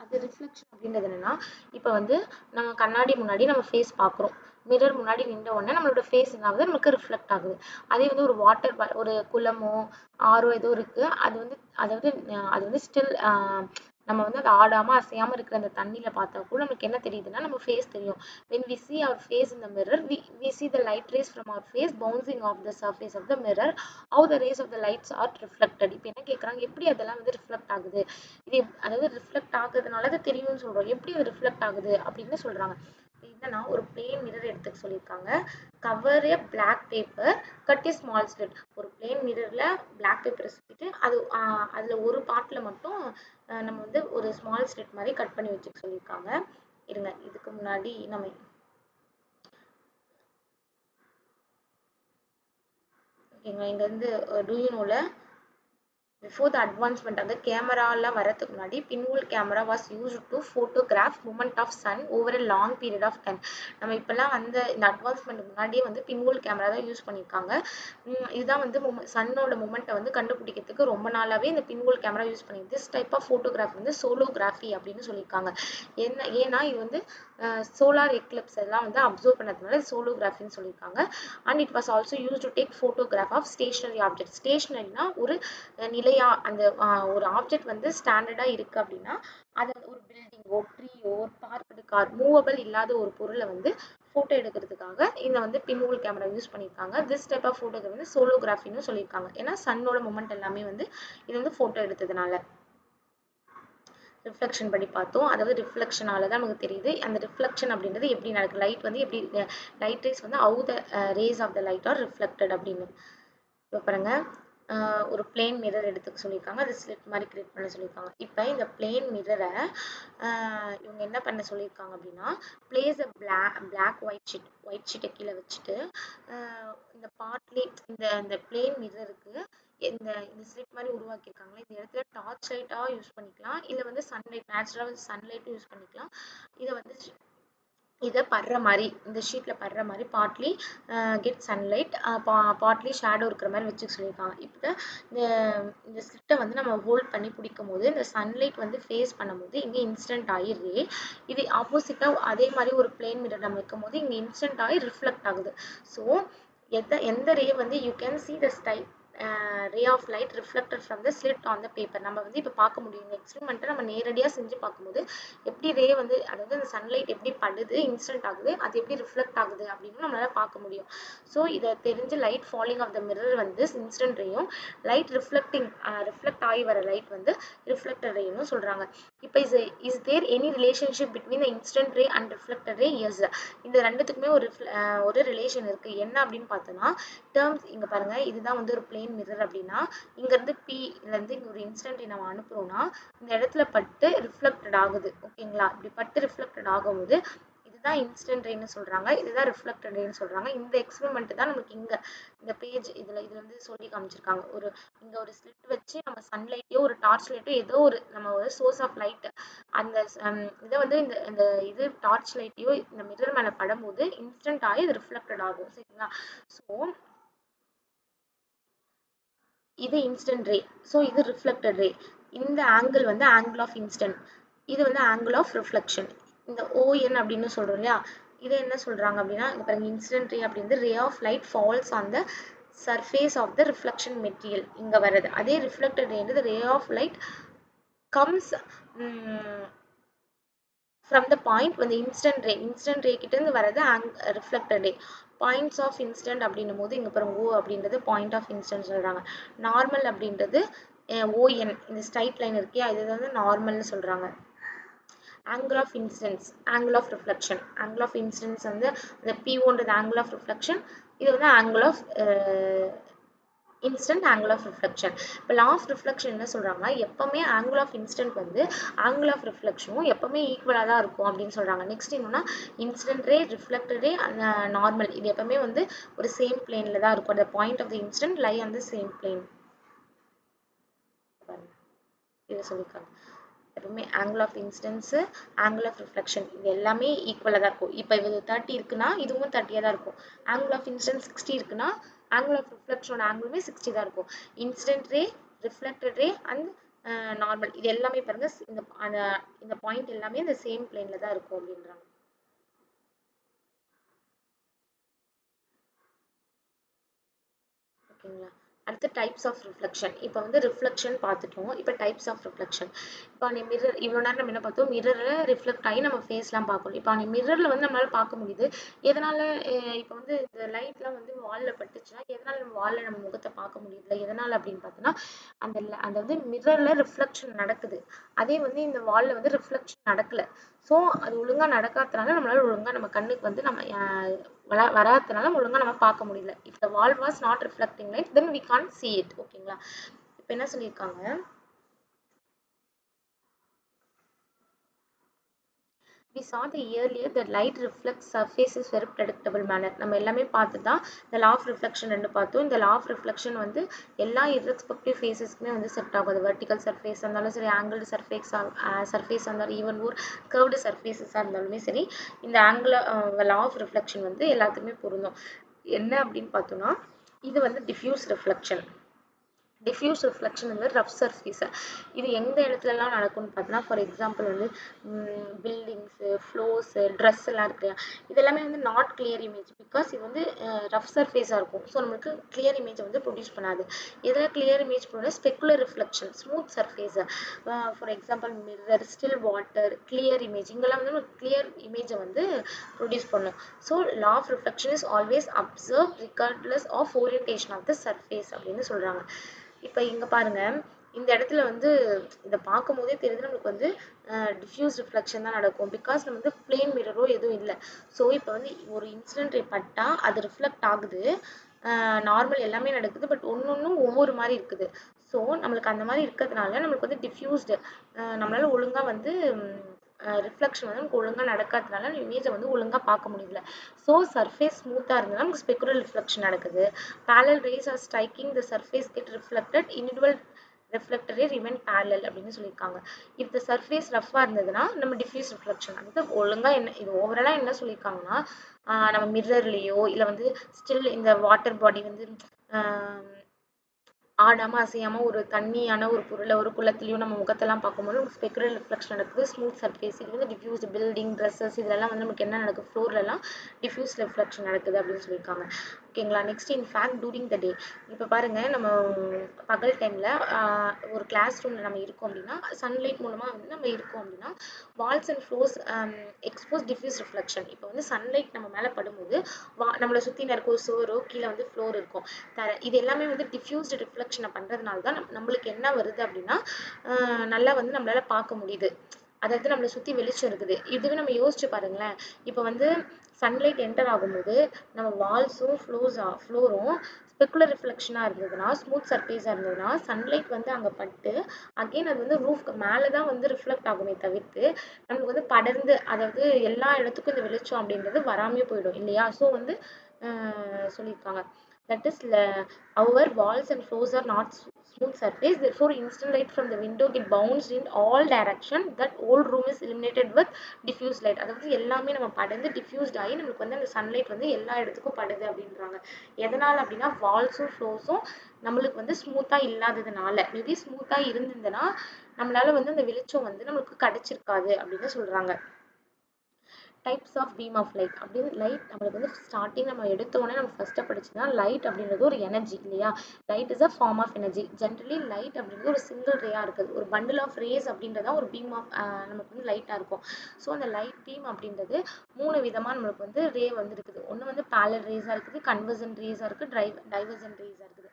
அது ரிஃப்ளெக்ஷன் அப்படின்றது என்னன்னா, இப்போ வந்து நம்ம கண்ணாடி முன்னாடி நம்ம ஃபேஸ் பார்க்குறோம். மிரர் முன்னாடி நின்ற உடனே நம்மளோட ஃபேஸ் என்ன ஆகுது, நமக்கு ரிஃப்ளெக்ட் ஆகுது. அதே வந்து ஒரு ஒரு குளமோ ஆறோ ஏதோ இருக்கு, அது வந்து ஸ்டில் நம்ம வந்து அது ஆடாமல் அசையாமல் இருக்கிற அந்த தண்ணியில் பார்த்தா கூட நமக்கு என்ன தெரியுதுன்னா நம்ம ஃபேஸ் தெரியும். when we see our face in the mirror, we see the light rays from our face bouncing off the surface of the mirror. how the rays of the lights are reflected. இப்போ என்ன கேட்குறாங்க, எப்படி அதெல்லாம் வந்து reflect ஆகுது, இது அதாவது reflect ஆகுறதுனால அது தெரியும்னு சொல்கிறோம், எப்படி அது ரிஃப்ளெக்ட் ஆகுது அப்படின்னு சொல்கிறாங்க. என்னன்னா ஒரு பிளேன் மிரர் எடுத்துக்க சொல்லியிருக்காங்க. கவர் ஏ பிளாக் பேப்பர், கட் ஏ ஸ்மால் ஸ்லிட். ஒரு பிளேன் மிரர்ல பிளாக் பேப்பரை சுற்றிட்டு அதில் ஒரு பார்ட்டில் மட்டும் நம்ம வந்து ஒரு ஸ்மால் ஸ்லிட் மாதிரி கட் பண்ணி வச்சுக்க சொல்லியிருக்காங்க. இருங்க, இதுக்கு முன்னாடி நம்ம ஓகேங்களா, இங்கே வந்து டூயினோல before the advancement of the camera வரதுக்கு முன்னாடி pinhole camera was used to photograph movement of sun over a long period of time. நம்ம இப்பெல்லாம் வந்து இந்த அட்வான்ஸ்மெண்ட் முன்னாடியே வந்து pinhole camera தான் யூஸ் பண்ணியிருக்காங்க. இதுதான் வந்து சன்னோட மூமெண்ட்டை வந்து கண்டுபிடிக்கிறதுக்கு ரொம்ப நாளாவே இந்த pinhole camera யூஸ் பண்ணிருக்கு. this type of photograph வந்து சோலோகிராஃபி அப்படின்னு சொல்லியிருக்காங்க. ஏன்னா இது வந்து சோலார் எக்லிப்ஸ் எல்லாம் வந்து அப்சர்வ் பண்ணதுனால சோலோகிராஃபின்னு சொல்லியிருக்காங்க. And it was also use to take photograph of stationary object. ஸ்டேஷனரினா ஒரு நிலையா அந்த ஒரு ஆப்ஜெக்ட் வந்து ஸ்டாண்டர்டா இருக்கு அப்படின்னா அது ஒரு பில்டிங்கோ ட்ரீயோ ஒரு பார்க்கடு கார் மூவபிள் இல்லாத ஒரு பொருளை வந்து ஃபோட்டோ எடுக்கிறதுக்காக இதை வந்து பின்ஹோல் கேமரா யூஸ் பண்ணியிருக்காங்க. திஸ் டைப் ஆஃப் ஃபோட்டோக்கு வந்து சோலோகிராஃபின்னு சொல்லியிருக்காங்க. ஏன்னா சன்னோட மூமெண்ட் எல்லாமே வந்து இது வந்து ஃபோட்டோ எடுத்ததுனால. ரிஃப்ளெக்ஷன் படி பார்த்தோம். அதாவது ரிஃப்ளெக்ஷனால தான் நமக்கு தெரியுது. அந்த ரிஃப்ளெக்ஷன் அப்படின்றது எப்படி நடக்குது, லைட் வந்து எப்படி லைட் ரேஸ் வந்து how the rays of the light are reflected அப்படின்னு. இப்போ பாருங்க, ஒரு பிளேன் மிரர் எடுத்துக்க சொல்லியிருக்காங்க. அது ஸ்லிட் மாதிரி கிரியேட் பண்ண சொல்லியிருக்காங்க. இப்போ இந்த பிளேன் மிரரை இவங்க என்ன பண்ண சொல்லியிருக்காங்க அப்படின்னா, பிளேஸ் அ பிளாக் ஒயிட் ஷீட்டை கீழே வச்சுட்டு இந்த பார்ட்லி இந்த பிளேன் மிரருக்கு இந்த ஸ்லிட் மாதிரி உருவாக்கியிருக்காங்களே, இந்த இடத்துல டார்ச் லைட்டாக யூஸ் பண்ணிக்கலாம், இல்லை வந்து சன்லைட் நேச்சுரலாக சன்லைட்டும் யூஸ் பண்ணிக்கலாம். இதை படுற மாதிரி இந்த ஷீட்டில் படுற மாதிரி partly get sunlight, partly shadow இருக்கிற மாதிரி வச்சுக்க சொல்லியிருக்காங்க. இப்போ இந்த ஸ்லிட்டை வந்து நம்ம ஹோல்ட் பண்ணி பிடிக்கும் போது இந்த சன்லைட் வந்து ஃபேஸ் பண்ணும்போது இங்கே இன்ஸ்டன்ட் ஆகிடுது. இது ஆப்போசிட்டாக அதே மாதிரி ஒரு பிளேன் மிரர் நம்ம வைக்கும் போது இங்கே இன்ஸ்டன்ட் ஆகி ரிஃப்ளெக்ட் ஆகுது. ஸோ எந்த ரே வந்து you can see the ray of light reflected from the slit on the paper. நம்ம வந்து இப்போ பார்க்க முடியும். இந்த எக்ஸ்பெரிமெண்ட்டை நம்ம நேரடியாக செஞ்சு பார்க்கும்போது எப்படி ரே வந்து அதாவது அந்த சன்லைட் எப்படி படுது, இன்ஸ்டன்ட் ஆகுது, அது எப்படி ரிஃப்ளெக்ட் ஆகுது அப்படின்னு நம்மளால பார்க்க முடியும். ஸோ இதை தெரிஞ்சு light falling of the mirror வந்து இன்ஸ்டன்ட் ரேயும், லைட் ரிஃப்ளெக்ட் ஆகி வர லைட் வந்து ரிஃப்ளெக்டட் ரேயும் சொல்கிறாங்க. இப்போ is there any relationship between the incident ray and reflected ray? Yes. இந்த ரெண்டுத்துக்குமே ஒரு ரிலேஷன் இருக்குது. என்ன அப்படின்னு பார்த்தோன்னா டேர்ம்ஸ் இங்கே பாருங்கள், இதுதான் வந்து ஒரு பிளேன் பிளேன் மிரர் அப்படின்னா இங்க இருந்து P ல இருந்து இங்க ஒரு இன்ஸ்டன்ட் ரே நம்ம அனுப்புறோம்னா இந்த இடத்துல பட்டு ரிஃப்ளெக்டட் ஆகுது ஓகேங்களா இப்படி பட்டு ரிஃப்ளெக்டட் ஆகும்போது இதுதான் இன்ஸ்டன்ட் ரேன்னு சொல்றாங்க இதுதான் ரிஃப்ளெக்டட் ரேன்னு சொல்றாங்க இந்த எக்ஸ்பெரிமெண்ட் தான் நமக்கு இங்க இந்த பேஜ் இதுல வந்து சொல்லி காமிச்சிருக்காங்க ஒரு இங்க ஒரு ஸ்லிட் வச்சு நம்ம சன்லைட்டையோ ஒரு டார்ச் லைட்டோ ஏதோ ஒரு நம்ம ஒரு சோர்ஸ் ஆஃப் லைட் அந்த இதை வந்து இந்த இது டார்ச் லைட்டையோ இந்த மிரர் மேல படும்போது இன்ஸ்டன்ட் ஆகி இது ரிஃப்ளெக்டட் ஆகும் சரிங்களா ஸோ இது இன்ஸ்டன்ட் ரே ஸோ இது ரிஃப்ளெக்டட் ரே இந்த ஆங்கிள் வந்து ஆங்கிள் ஆஃப் இன்ஸ்டன்ட் இது வந்து ஆங்கிள் ஆஃப் ரிஃப்ளெக்ஷன் இந்த ON அப்படின்னு சொல்றோம் இல்லையா இது என்ன சொல்றாங்க அப்படின்னா இங்க பாருங்க இன்சிடென்ட் ரே அப்படிங்கிறது ray of light falls on the surface of the reflection material இங்க வருது அதே ரிஃப்ளெக்டட் ரேன்றது ray of light comes from the point when the instant ray கிட்ட இருந்து வரது reflected ray points of incident அப்படின்னும் போது இங்க பாருங்க O அப்படின்றது பாயிண்ட் ஆஃப் இன்ஸ்டன்ட் சொல்றாங்க நார்மல் அப்படின்றது ON இந்த ஸ்ட்ரைட் லைன் இருக்கே இது வந்து நார்மல்னு சொல்றாங்க angle of incidence angle of reflection angle of incidence வந்து the P1 ன்றது angle of reflection இது வந்து angle of instant angle of reflection இப்போ law of reflection என்ன சொல்றாங்கன்னா எப்பவுமே angle of instant வந்து angle of reflection எப்பவுமே ஈக்குவலா தான் இருக்கும் அப்படின்னு சொல்றாங்க நெக்ஸ்ட் என்னன்னா incident ray reflected ray normal இது எப்பவுமே வந்து ஒரு சேம் பிளேன்ல தான் இருக்கும் the point of the instant lie on the same plane இது சொல்லிருக்காங்க எப்பவுமே angle of incidence angle of reflection இது எல்லாமே ஈக்குவலா தான் இருக்கும் இப்போ இது 30 இருக்குன்னா இதுவும் 30 தான் இருக்கும் angle of incidence 60 இருக்குன்னா angle of reflection angle 60 தான் இருக்கும் incident ray reflected ray and normal இது எல்லாமே பாருங்க இந்த பாயிண்ட் எல்லாமே இந்த சேம் பிளேன்ல தான் இருக்கும் அப்படின்றாங்க ஓகேங்களா அடுத்து டைப்ஸ் ஆஃப் ரிஃப்ளெக்ஷன் இப்போ வந்து ரிஃப்ளெக்ஷன் பார்த்துட்டோம் இப்போ டைப்ஸ் ஆஃப் ரிஃப்ளெக்ஷன் இப்போ அந்த மிரர் இவ்வளோ நேரம் நம்ம என்ன பார்த்தோம் மிரரில் ரிஃப்ளெக்ட் ஆகி நம்ம ஃபேஸ்லாம் பார்க்கணும் இப்போ அந்த மிரரில் வந்து நம்மளால பார்க்க முடியுது எதனால இப்போ வந்து இந்த லைட்லாம் வந்து வாலில் பட்டுச்சுன்னா எதனால நம்ம வாலில் நம்ம முகத்தை பார்க்க முடியுதுல எதனால அப்படின்னு பார்த்தோன்னா அந்த வந்து மிரரில் ரிஃப்ளெக்ஷன் நடக்குது அதே வந்து இந்த வாலில் வந்து ரிஃப்ளெக்ஷன் நடக்கல ஸோ அது ஒழுங்காக நடக்காதனால நம்மளால ஒழுங்காக நம்ம கண்ணுக்கு வந்து நம்ம வராதனால ஒழுங்கா நம்ம பார்க்க முடியல if the wall was not reflecting light then we can't see it ஓகேங்களா இப்போ என்ன சொல்லிருக்காங்க we saw the earlier that light reflects surfaces very predictable manner நம்ம எல்லாமே பார்த்துட்டா the law of reflection ரெண்டு பார்த்தோம் இந்த law of reflection வந்து எல்லா irrespective faces-க்குமே வந்து செட் ஆகும் vertical surface இருந்தாலும் சரி angled surface இருந்தாலும் even ஒரு curved surfaces இருந்தாலுமே சரி இந்த angle law of reflection வந்து எல்லாத்துக்குமே பொருந்தும் என்ன அப்படின்னு பார்த்தோம்னா இது வந்து diffuse reflection diffuse reflection வந்து rough surface இது எந்த இடத்துலலாம் நடக்கும்னு பார்த்தா ஃபார் எக்ஸாம்பிள் வந்து பில்டிங்ஸ் ஃப்ளோர்ஸ் ட்ரெஸ் எல்லாம் இருக்கு இதெல்லாமே வந்து நாட் கிளியர் இமேஜ் பிகாஸ் இது வந்து ரஃப் சர்ஃபேஸாக இருக்கும் ஸோ நமக்கு கிளியர் இமேஜ் வந்து ப்ரொடியூஸ் பண்ணாது இதில் கிளியர் இமேஜ் பண்ண specular reflection smooth surface for example mirror still water clear image இங்கெல்லாம் வந்து நமக்கு கிளியர் இமேஜை வந்து ப்ரொடியூஸ் பண்ணும் so law of reflection is always observe regardless of orientation of the surface அப்படின்னு சொல்கிறாங்க இப்போ இங்க பாருங்க இந்த இடத்துல வந்து இதை பார்க்கும் போதே தெரியுது நமக்கு வந்து டிஃப்யூஸ் ரிஃப்ளெக்ஷன் தான் நடக்கும் பிகாஸ் நம்ம வந்து பிளேன் மிரரோ எதுவும் இல்லை ஸோ இப்போ வந்து ஒரு இன்சிடென்ட் ரே பட்டா அது ரிஃப்ளெக்ட் ஆகுது நார்மல் எல்லாமே நடக்குது பட் ஒன்னொன்னும் ஒவ்வொரு மாதிரி இருக்குது ஸோ நம்மளுக்கு அந்த மாதிரி இருக்கிறதுனால நம்மளுக்கு வந்து டிஃப்யூஸ்டு நம்மளால ஒழுங்கா வந்து ரிஃப்ளெக்ஷன் வந்து நமக்கு ஒழுங்காக நடக்காததுனால இமேஜை வந்து ஒழுங்காக பார்க்க முடியல ஸோ சர்ஃபேஸ் ஸ்மூத்தாக இருந்ததுன்னா நமக்கு ஸ்பெக்குலர் ரிஃப்ளெக்ஷன் நடக்குது parallel rays are striking the surface get reflected individual reflector ray remain parallel அப்படின்னு சொல்லியிருக்காங்க if the surface rough-ஆ இருந்ததுன்னா நம்ம diffuse reflection வந்து ஒழுங்கா என்ன இது ஓவராலா என்ன சொல்லியிருக்காங்கன்னா நம்ம மிரர்லயோ இல்லை வந்து ஸ்டில் இந்த வாட்டர் பாடி வந்து ஆடாம அசையாம ஒரு தண்ணியான ஒரு பொருளை ஒரு குளத்திலயோ நம்ம முகத்தெல்லாம் பார்க்கும்போது நமக்கு ஸ்பெக்குலர் ரிஃப்ளெக்ஷன் நடக்குது ஸ்மூத் சர்ஃபேஸ் இது வந்து டிஃப்யூஸ் பில்டிங் ட்ரெஸ்ஸஸ் இதெல்லாம் வந்து நமக்கு என்ன நடக்குது ஃப்ளோர்லலாம் டிஃப்யூஸ் ரிஃப்ளெக்ஷன் நடக்குது அப்படின்னு சொல்லியிருக்காங்க ஓகேங்களா next in fact during the day இப்போ பாருங்க நம்ம பகல் டைம்ல ஒரு கிளாஸ் ரூம்ல நம்ம இருக்கோம் அப்படின்னா சன்லைட் மூலமா வந்து நம்ம இருக்கோம் அப்படின்னா Waals and floors expose diffuse reflection இப்போ வந்து சன்லைட் நம்ம மேலே படும்போது நம்மளை சுற்றி இருக்க ஒரு சோரோ கீழே வந்து ஃப்ளோர் இருக்கும் இது எல்லாமே வந்து டிஃப்யூஸ்டு ரிஃப்ளெக்ஷனை பண்றதுனால தான் நம்மளுக்கு என்ன வருது அப்படின்னா நல்லா வந்து நம்மளால பார்க்க முடியுது அதாவது நம்மளை சுற்றி வெளிச்சம் இருக்குது இதுவே நம்ம யோசிச்சு பாருங்களேன் இப்போ வந்து சன்லைட் என்டர் ஆகும்போது நம்ம வால்ஸும் ஃப்ளோரும் ஸ்பெக்குலர் ரிஃப்ளெக்ஷனா இருந்ததுன்னா, ஸ்மூத் சர்ஃபேஸா இருந்ததுன்னா, சன்லைட் வந்து அங்க பட்டு அகைன் அது வந்து ரூஃப்க்கு மேல தான் வந்து ரிஃப்ளெக்ட் ஆகுமே தவிர்த்து நமக்கு வந்து படர்ந்து, அதாவது எல்லா இடத்துக்கும் இந்த வெளிச்சம் அப்படின்றது வராமே போயிடும் இல்லையா? ஸோ வந்து சொல்லியிருக்காங்க. That is, our walls and floors are not smooth surface. Therefore, instant light from the window get bounced in all direction. That whole room is illuminated with diffuse light. அதாவது எல்லாமே நம்ம படர்ந்து டிஃப்யூஸ்ட் ஆகி நமக்கு வந்து அந்த சன்லைட் வந்து எல்லா இடத்துக்கும் படுது அப்படின்றாங்க. எதனால அப்படின்னா வால்ஸும் ஃப்ளோர்ஸும் நம்மளுக்கு வந்து ஸ்மூத்தா இல்லாததுனால. மேபி ஸ்மூத்தா இருந்திருந்ததுன்னா நம்மளால வந்து அந்த வெளிச்சம் வந்து நம்மளுக்கு கிடைச்சிருக்காது அப்படின்னு சொல்றாங்க. Types of beam of light அப்படின்னு லைட் நம்மளுக்கு வந்து ஸ்டார்டிங் நம்ம எடுத்தோடனே நம்ம ஃபர்ஸ்ட்டாக படிச்சதுன்னா லைட் அப்படின்றது ஒரு எனர்ஜி இல்லையா? Light is a form of energy. Generally light அப்படின்றது ஒரு சிங்கிள் ரேயாக இருக்குது. ஒரு பண்டில் ஆஃப் ரேஸ் அப்படின்றதா ஒரு பீம் ஆஃப் நமக்கு வந்து லைட்டாக இருக்கும். ஸோ அந்த லைட் பீம் அப்படின்றது 3 விதமாக நம்மளுக்கு வந்து ரே வந்து இருக்குது. ஒன்று வந்து பேரலல் ரேஸாக இருக்குது, கன்வர்ஜென்ட் ரேஸாக இருக்குது, டைவர்ஜென்ட் ரேஸாக இருக்குது.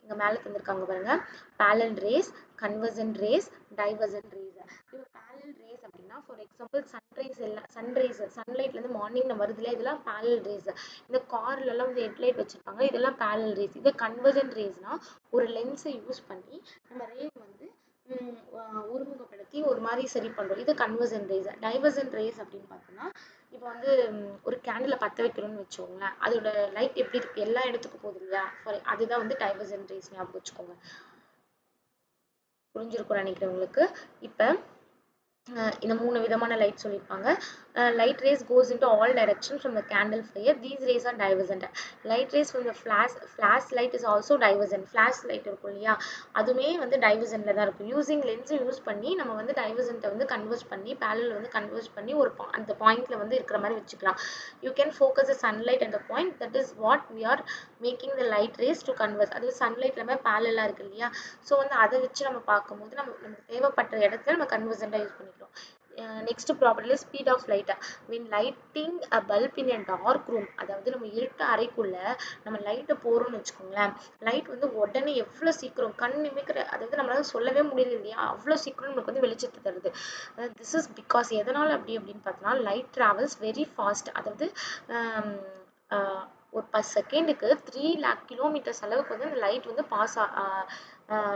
இங்கே மேலே தந்திருக்காங்க பாருங்க, parallel race, convergent race, divergent race. இப்போ பேரலல் ரேஸ் அப்படின்னா ஃபார் எக்ஸாம்பிள் சன்லைட்லேருந்து மார்னிங் வருதுல, இதெல்லாம் பேரலல் ரேஸ். இந்த கார்லலாம் வந்து ஹெட்லைட் வச்சுருப்பாங்க, இதெல்லாம் பேரலல் ரேஸ். இதே கன்வர்ஜென்ட் ரேஸ்னா ஒரு லென்ஸை யூஸ் பண்ணி நம்ம ரே வந்து ஒருமுகப்படுத்தி ஒரு மாதிரி சரி பண்ணுறோம். இது கன்வர்ஜென்ட் ரேஸ். டைவர்ஜென்ட் ரேஸ் அப்படின்னு பார்த்தோம்னா இப்போ வந்து ஒரு கேண்டில் பற்ற வைக்கிறோம்னு வச்சுக்கோங்களேன், அதோட லைட் எப்படி இருக்கு, எல்லா இடத்துக்கும் போகுது இல்லையா? அதுதான் வந்து டைவர்ஜென்ட் ரேஸ். ஞாபகம் வச்சுக்கோங்க. புரிஞ்சிருக்கும் நினைக்கிறேன் உங்களுக்கு. இப்போ இந்த 3 விதமான லைட் சொல்லியிருப்பாங்க. Light rays goes into all direction from the candle fire. These rays are divergent. Light rays from the flash light is also divergent. Flash light இருக்கும் இல்லையா, அதுவுமே வந்து டைவர்ஜென்ட்ல தான் இருக்கும். யூசிங் லென்ஸை யூஸ் பண்ணி நம்ம வந்து டைவர்ஜென்ட்டை வந்து கன்வெர்ட் பண்ணி பேரலல் வந்து கன்வெர்ட் பண்ணி ஒரு அந்த பாயிண்ட்ல வந்து இருக்கிற மாதிரி வச்சுக்கலாம். You can focus the sunlight at the point, that is what we are making the light rays to convert. அது சன்லைட் எல்லாமே பேரலா இருக்கு இல்லையா? ஸோ வந்து அதை வச்சு நம்ம பார்க்கும்போது நமக்கு தேவைப்பட்ட இடத்துல நம்ம கன்வெர்ஜென்ட்டாக யூஸ் பண்ணிக்கிறோம். Next property speed of light. when lighting a bulb in a dark room, அதாவது நம்ம இருட்டு அறைக்குள்ள நம்ம லைட்டை போறோம்னு வச்சுக்கோங்களேன், லைட் வந்து உடனே எவ்வளோ சீக்கிரம் கண் இமைக்கிற, அதாவது நம்மளால சொல்லவே முடியல இல்லையா, அவ்வளோ சீக்கிரம் நமக்கு வந்து வெளிச்சத்தை தருது. திஸ் இஸ் பிகாஸ் எதனால அப்படின்னு பார்த்தோம்னா லைட் டிராவல்ஸ் வெரி ஃபாஸ்ட். அதாவது ஒரு 10 செகண்டுக்கு 3 lakh கிலோமீட்டர்ஸ் அளவுக்கு வந்து அந்த லைட் வந்து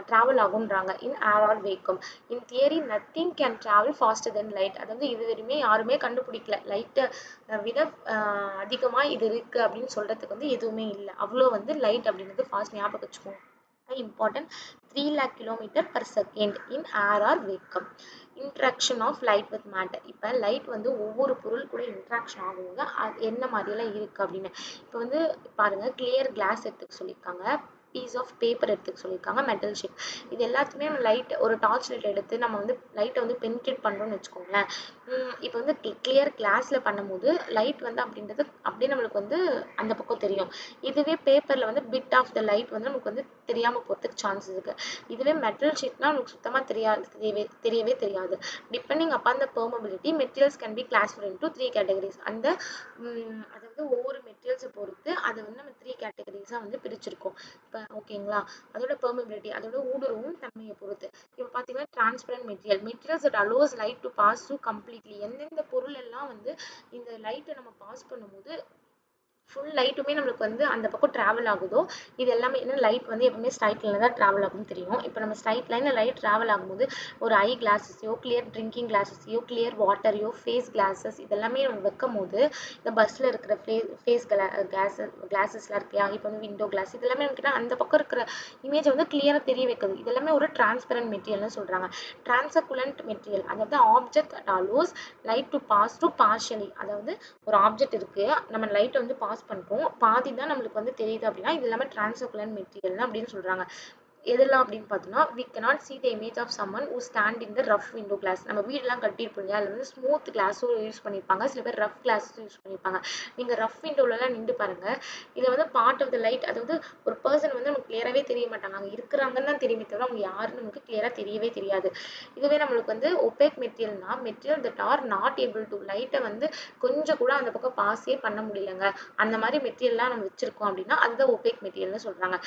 ட்ராவல் ஆகுன்றாங்க in air or vacuum. In theory nothing can travel faster then light. அதாவது இது வரையுமே யாருமே கண்டுபிடிக்கல லைட்டை விட அதிகமாக இது இருக்கு அப்படின்னு சொல்றதுக்கு வந்து எதுவுமே இல்லை. அவ்வளோ வந்து லைட் அப்படின்றது ஃபாஸ்ட். ஞாபகம் வச்சுக்கோங்க. important 3 lakh kilometer per second in air or vacuum. interaction of light with matter. இப்போ லைட் வந்து ஒவ்வொரு பொருள் கூட இன்ட்ராக்ஷன் ஆகும்போது அது என்ன மாதிரியெல்லாம் இருக்கு அப்படின்னு இப்போ வந்து பாருங்க, கிளியர் கிளாஸ் எடுத்துக்க சொல்லியிருக்காங்க, பீஸ் ஆஃப் பேப்பர் எடுத்துக்க சொல்லியிருக்காங்க, மெட்டல் ஷீட். இது எல்லாத்துக்குமே நம்ம லைட் ஒரு டார்ச் லைட் எடுத்து நம்ம வந்து லைட்டை வந்து பெனிட்ரேட் பண்ணுறோம்னு வச்சுக்கோங்களேன். இப்போ வந்து கிளியர் கிளாஸில் பண்ணும்போது லைட் வந்து அப்படின்றது அப்படியே நம்மளுக்கு வந்து அந்த பக்கம் தெரியும். இதுவே பேப்பரில் வந்து பிட் ஆஃப் த லைட் வந்து நமக்கு வந்து தெரியாமல் போகிறதுக்கு சான்சஸ் இருக்குது. இதுவே மெட்டல் ஷீட்னா நமக்கு சுத்தமாக தெரியவே தெரியாது. Depending upon the permeability materials can be classified into 3 categories. அதாவது ஒவ்வொரு மெட்டீரியல்ஸை பொறுத்து அதை வந்து நம்ம 3 கேட்டகரிஸாக வந்து பிரிச்சிருக்கோம். இப்போ ஓகேங்களா, அதோட பெர்மபிலிட்டி, அதோட ஊடுருவும் தன்மையை பொறுத்து. இப்போ பார்த்தீங்கன்னா transparent materials that allows light to pass through completely. எந்தெந்த பொருள் எல்லாம் வந்து இந்த லைட்டை நம்ம பாஸ் பண்ணும்போது ஃபுல் லைட்டுமே நம்மளுக்கு வந்து அந்த பக்கம் ட்ராவல் ஆகுதோ, இது எல்லாமே என்ன, லைட் வந்து எப்பவுமே ஸ்ட்ரைட் லைனில் தான் ட்ராவல் ஆகும்னு தெரியும். இப்போ நம்ம ஸ்ட்ரைட் லைனில் லைட் ட்ராவல் ஆகும்போது ஒரு ஐ கிளாஸஸையோ, கிளியர் ட்ரிங்கிங் கிளாஸஸையோ, கிளியர் வாட்டரையோ, ஃபேஸ் கிளாஸஸ் இதெல்லாமே நம்ம வைக்கும் போது இந்த பஸ்ஸில் இருக்கிற ஃபேஸ் கிளாஸஸ்லாம் இருக்கியா, இப்போ வந்து விண்டோ கிளாஸ் இதெல்லாமே நமக்கு அந்த பக்கம் இருக்கிற இமேஜை வந்து கிளியராக தெரிய வைக்குது. இதெல்லாமே ஒரு டிரான்ஸ்பரண்ட் மெட்டீரியல்னு சொல்கிறாங்க. டிரான்சகுலண்ட் மெட்டீரியல், அதாவது object allows light to pass through partially. அதாவது ஒரு ஆப்ஜெக்ட் இருக்கு, நம்ம லைட்டை வந்து பாஸ் பண்றோம், பாதி தான் நம்மளுக்கு வந்து தெரியுது அப்படின்னா இது எல்லாமே டிரான்சகுலண்ட் மெட்டீரியல் அப்படின்னு சொல்றாங்க. எதெல்லாம் அப்படின்னு பார்த்தோம்னா we cannot see the image of someone who stand in the rough window glass. நம்ம வீடெல்லாம் கட்டியிருப்போம் இல்லையா, அதில் வந்து ஸ்மூத் கிளாஸும் யூஸ் பண்ணியிருப்பாங்க, சில பேர் ரஃப் கிளாஸும் யூஸ் பண்ணியிருப்பாங்க. நீங்கள் ரஃப் விண்டோலலாம் நின்று பாருங்க, இதில் வந்து பார்ட் ஆஃப் த லைட், அதாவது ஒரு பர்சன் வந்து நமக்கு கிளியராகவே தெரிய மாட்டாங்க, அங்கே இருக்கிறாங்கன்னு தான் தெரியுமே தவிர அவங்க யாருன்னு நமக்கு கிளியராக தெரியவே தெரியாது. இதுவே நம்மளுக்கு வந்து ஒபேக் மெட்டீரியல்னா material that are not able to, லைட்டை வந்து கொஞ்சம் கூட அந்த பக்கம் பாஸே பண்ண முடியலங்க, அந்த மாதிரி மெட்டீரியல்லாம் நம்ம வச்சிருக்கோம் அப்படின்னா அதுதான் ஒபேக் மெட்டீரியல்னு சொல்றாங்க.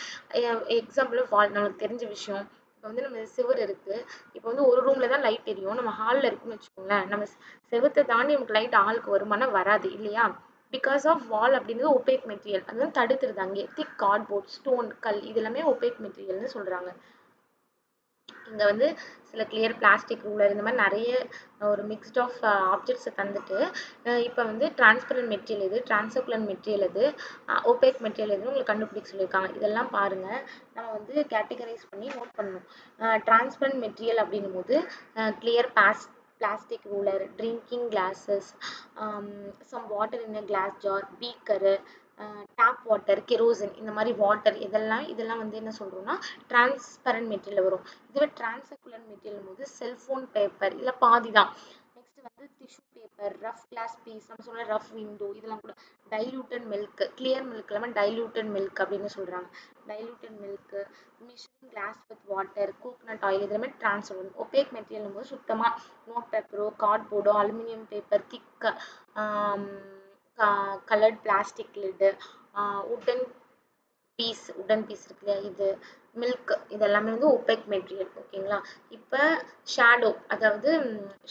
எக்ஸாம்பிள் வால், நமக்கு தெரிஞ்ச விஷயம். இப்போ வந்து நம்ம செவர் இருக்கு, இப்போ வந்து ஒரு ரூம்ல தான் லைட் தெரியும், நம்ம ஹாலில் இருக்குன்னு வச்சுக்கோங்களேன், நம்ம செவத்தை தாண்டி நமக்கு லைட் ஹாலுக்கு வருமானா வராது இல்லையா? பிகாஸ் ஆஃப் வால் அப்படிங்கிறது ஒபேக் மெட்டீரியல், அது வந்து தடுத்துருது. அங்கே திக் கார்ட்போர்ட், ஸ்டோன், கல் இது எல்லாமே ஒபேக் மெட்டீரியல்னு சொல்கிறாங்க. இங்கே வந்து சில கிளியர் பிளாஸ்டிக் ரூலர் இந்த மாதிரி நிறைய ஒரு மிக்ஸ்ட் ஆஃப் ஆப்ஜெக்ட்ஸை தந்துட்டு இப்போ வந்து டிரான்ஸ்பரண்ட் மெட்டீரியல் எது, டிரான்ஸ்பரண்ட் மெட்டீரியல் எது, ஓபேக் மெட்டீரியல் எதுன்னு உங்களுக்கு கண்டுபிடிக்க சொல்லியிருக்காங்க. இதெல்லாம் பாருங்கள், நம்ம வந்து கேட்டகரைஸ் பண்ணி நோட் பண்ணணும். டிரான்ஸ்பரண்ட் மெட்டீரியல் அப்படின்னும் போது clear plastic ruler, drinking glasses, some water in a glass jar, beaker, tap water, kerosene இந்த மாதிரி வாட்டர் இதெல்லாம் வந்து என்ன சொல்கிறோம்னா டிரான்ஸ்பரண்ட் மெட்டீரியல் வரும். இதுவே டிரான்ஸ்பரண்ட் மெட்டீரியல் போது செல்ஃபோன் பேப்பர் இதில் பாதி தான். நெக்ஸ்ட் வந்து tissue paper, rough glass piece, நம்ம சொல்ல ரஃப் விண்டோ இதெல்லாம் கூட. டைலூட்டட் மில்க், கிளியர் மில்க் இல்லாமல் டைலூட்டட் மில்க் அப்படின்னு சொல்கிறாங்க. Diluted milk, machine glass with water, coconut oil இதெல்லாமே டிரான்ஸ்பரண்ட். ஒபேக் மெட்டீரியல் போது சுத்தமாக நோட் பேப்பரோ, கார்ட்போர்டோ, அலுமினியம் பேப்பர், திக்க coloured plastic lid, wooden piece இருக்கு இல்லையா, இது மில்க் இதெல்லாமே வந்து ஒபேக் மெட்டீரியல். ஓகேங்களா. இப்போ ஷேடோ, அதாவது